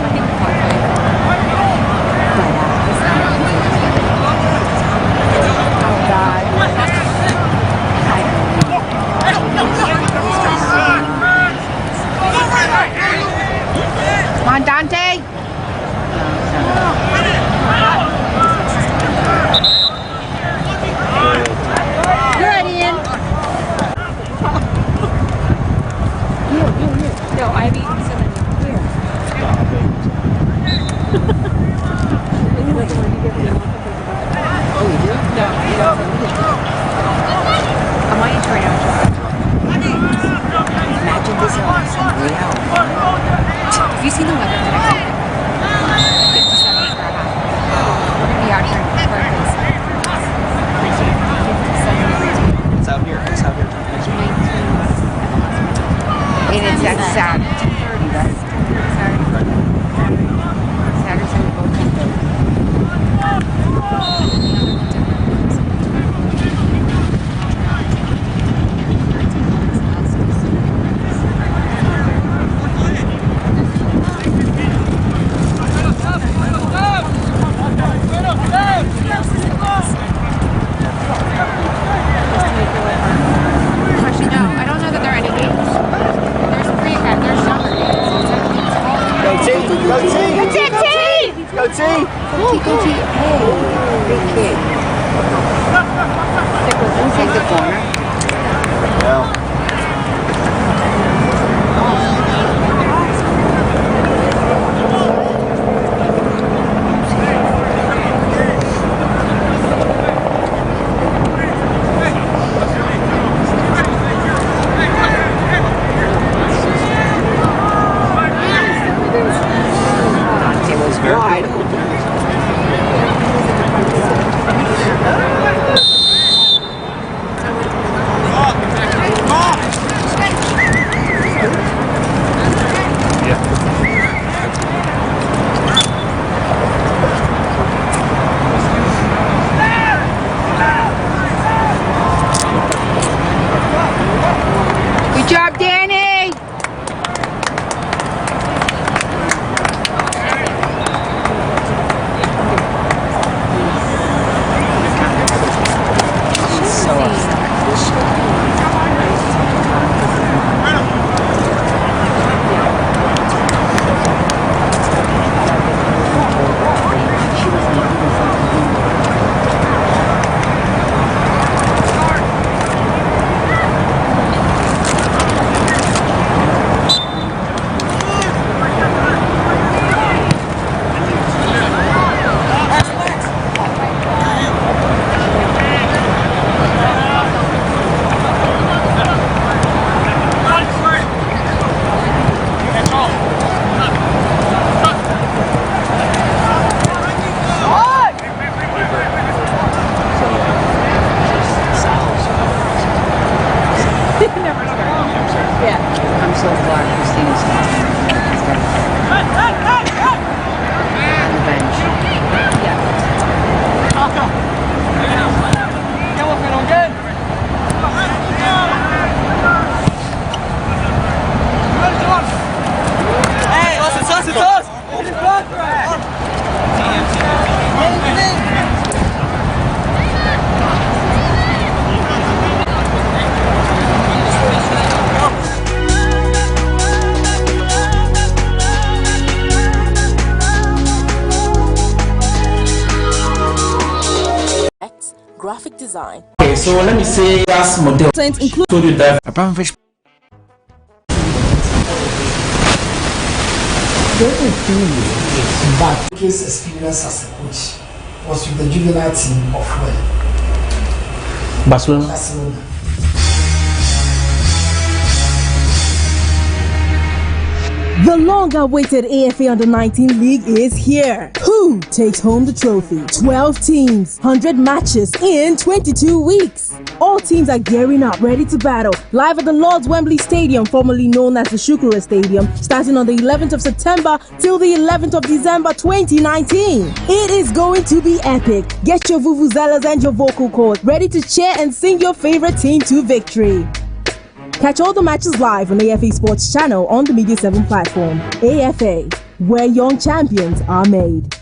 God. Come on, Dante. Good, Ian. No, I've eaten so many. Here. Oh, you do? No, he doesn't. I want you to right now. Imagine this in like some real. Have you seen the weather today? 57 for a half. We're going to be out here in Berkeley. 57 degrees. It's out here. It's out here. And it's that Saturday. 10:30, right? Saturday, Sunday, both 10:30. Actually, no. I don't know that there are any games. There's pre-cat. There's soccer games. Go team! Go team! Go team! Go team! Go team. Hey, big kid. Take the corner. Yeah. It was wide open. Good job, Danny! So I'm so glad Christina's not on the bench. Graphic design. Okay, so let me say as model. Include Told you that But his experience as a coach was with the juvenile team of Barcelona. the long-awaited AFA Under-19 League is here. Who takes home the trophy? 12 teams, 100 matches in 22 weeks. All teams are gearing up, ready to battle. Live at the Lord's Wembley Stadium, formerly known as the Shukura Stadium, starting on the 11th of September till the 11th of December 2019. It is going to be epic. Get your vuvuzelas and your vocal cords ready to cheer and sing your favorite team to victory. Catch all the matches live on AFA Sports Channel on the Media 7 platform. AFA, where young champions are made.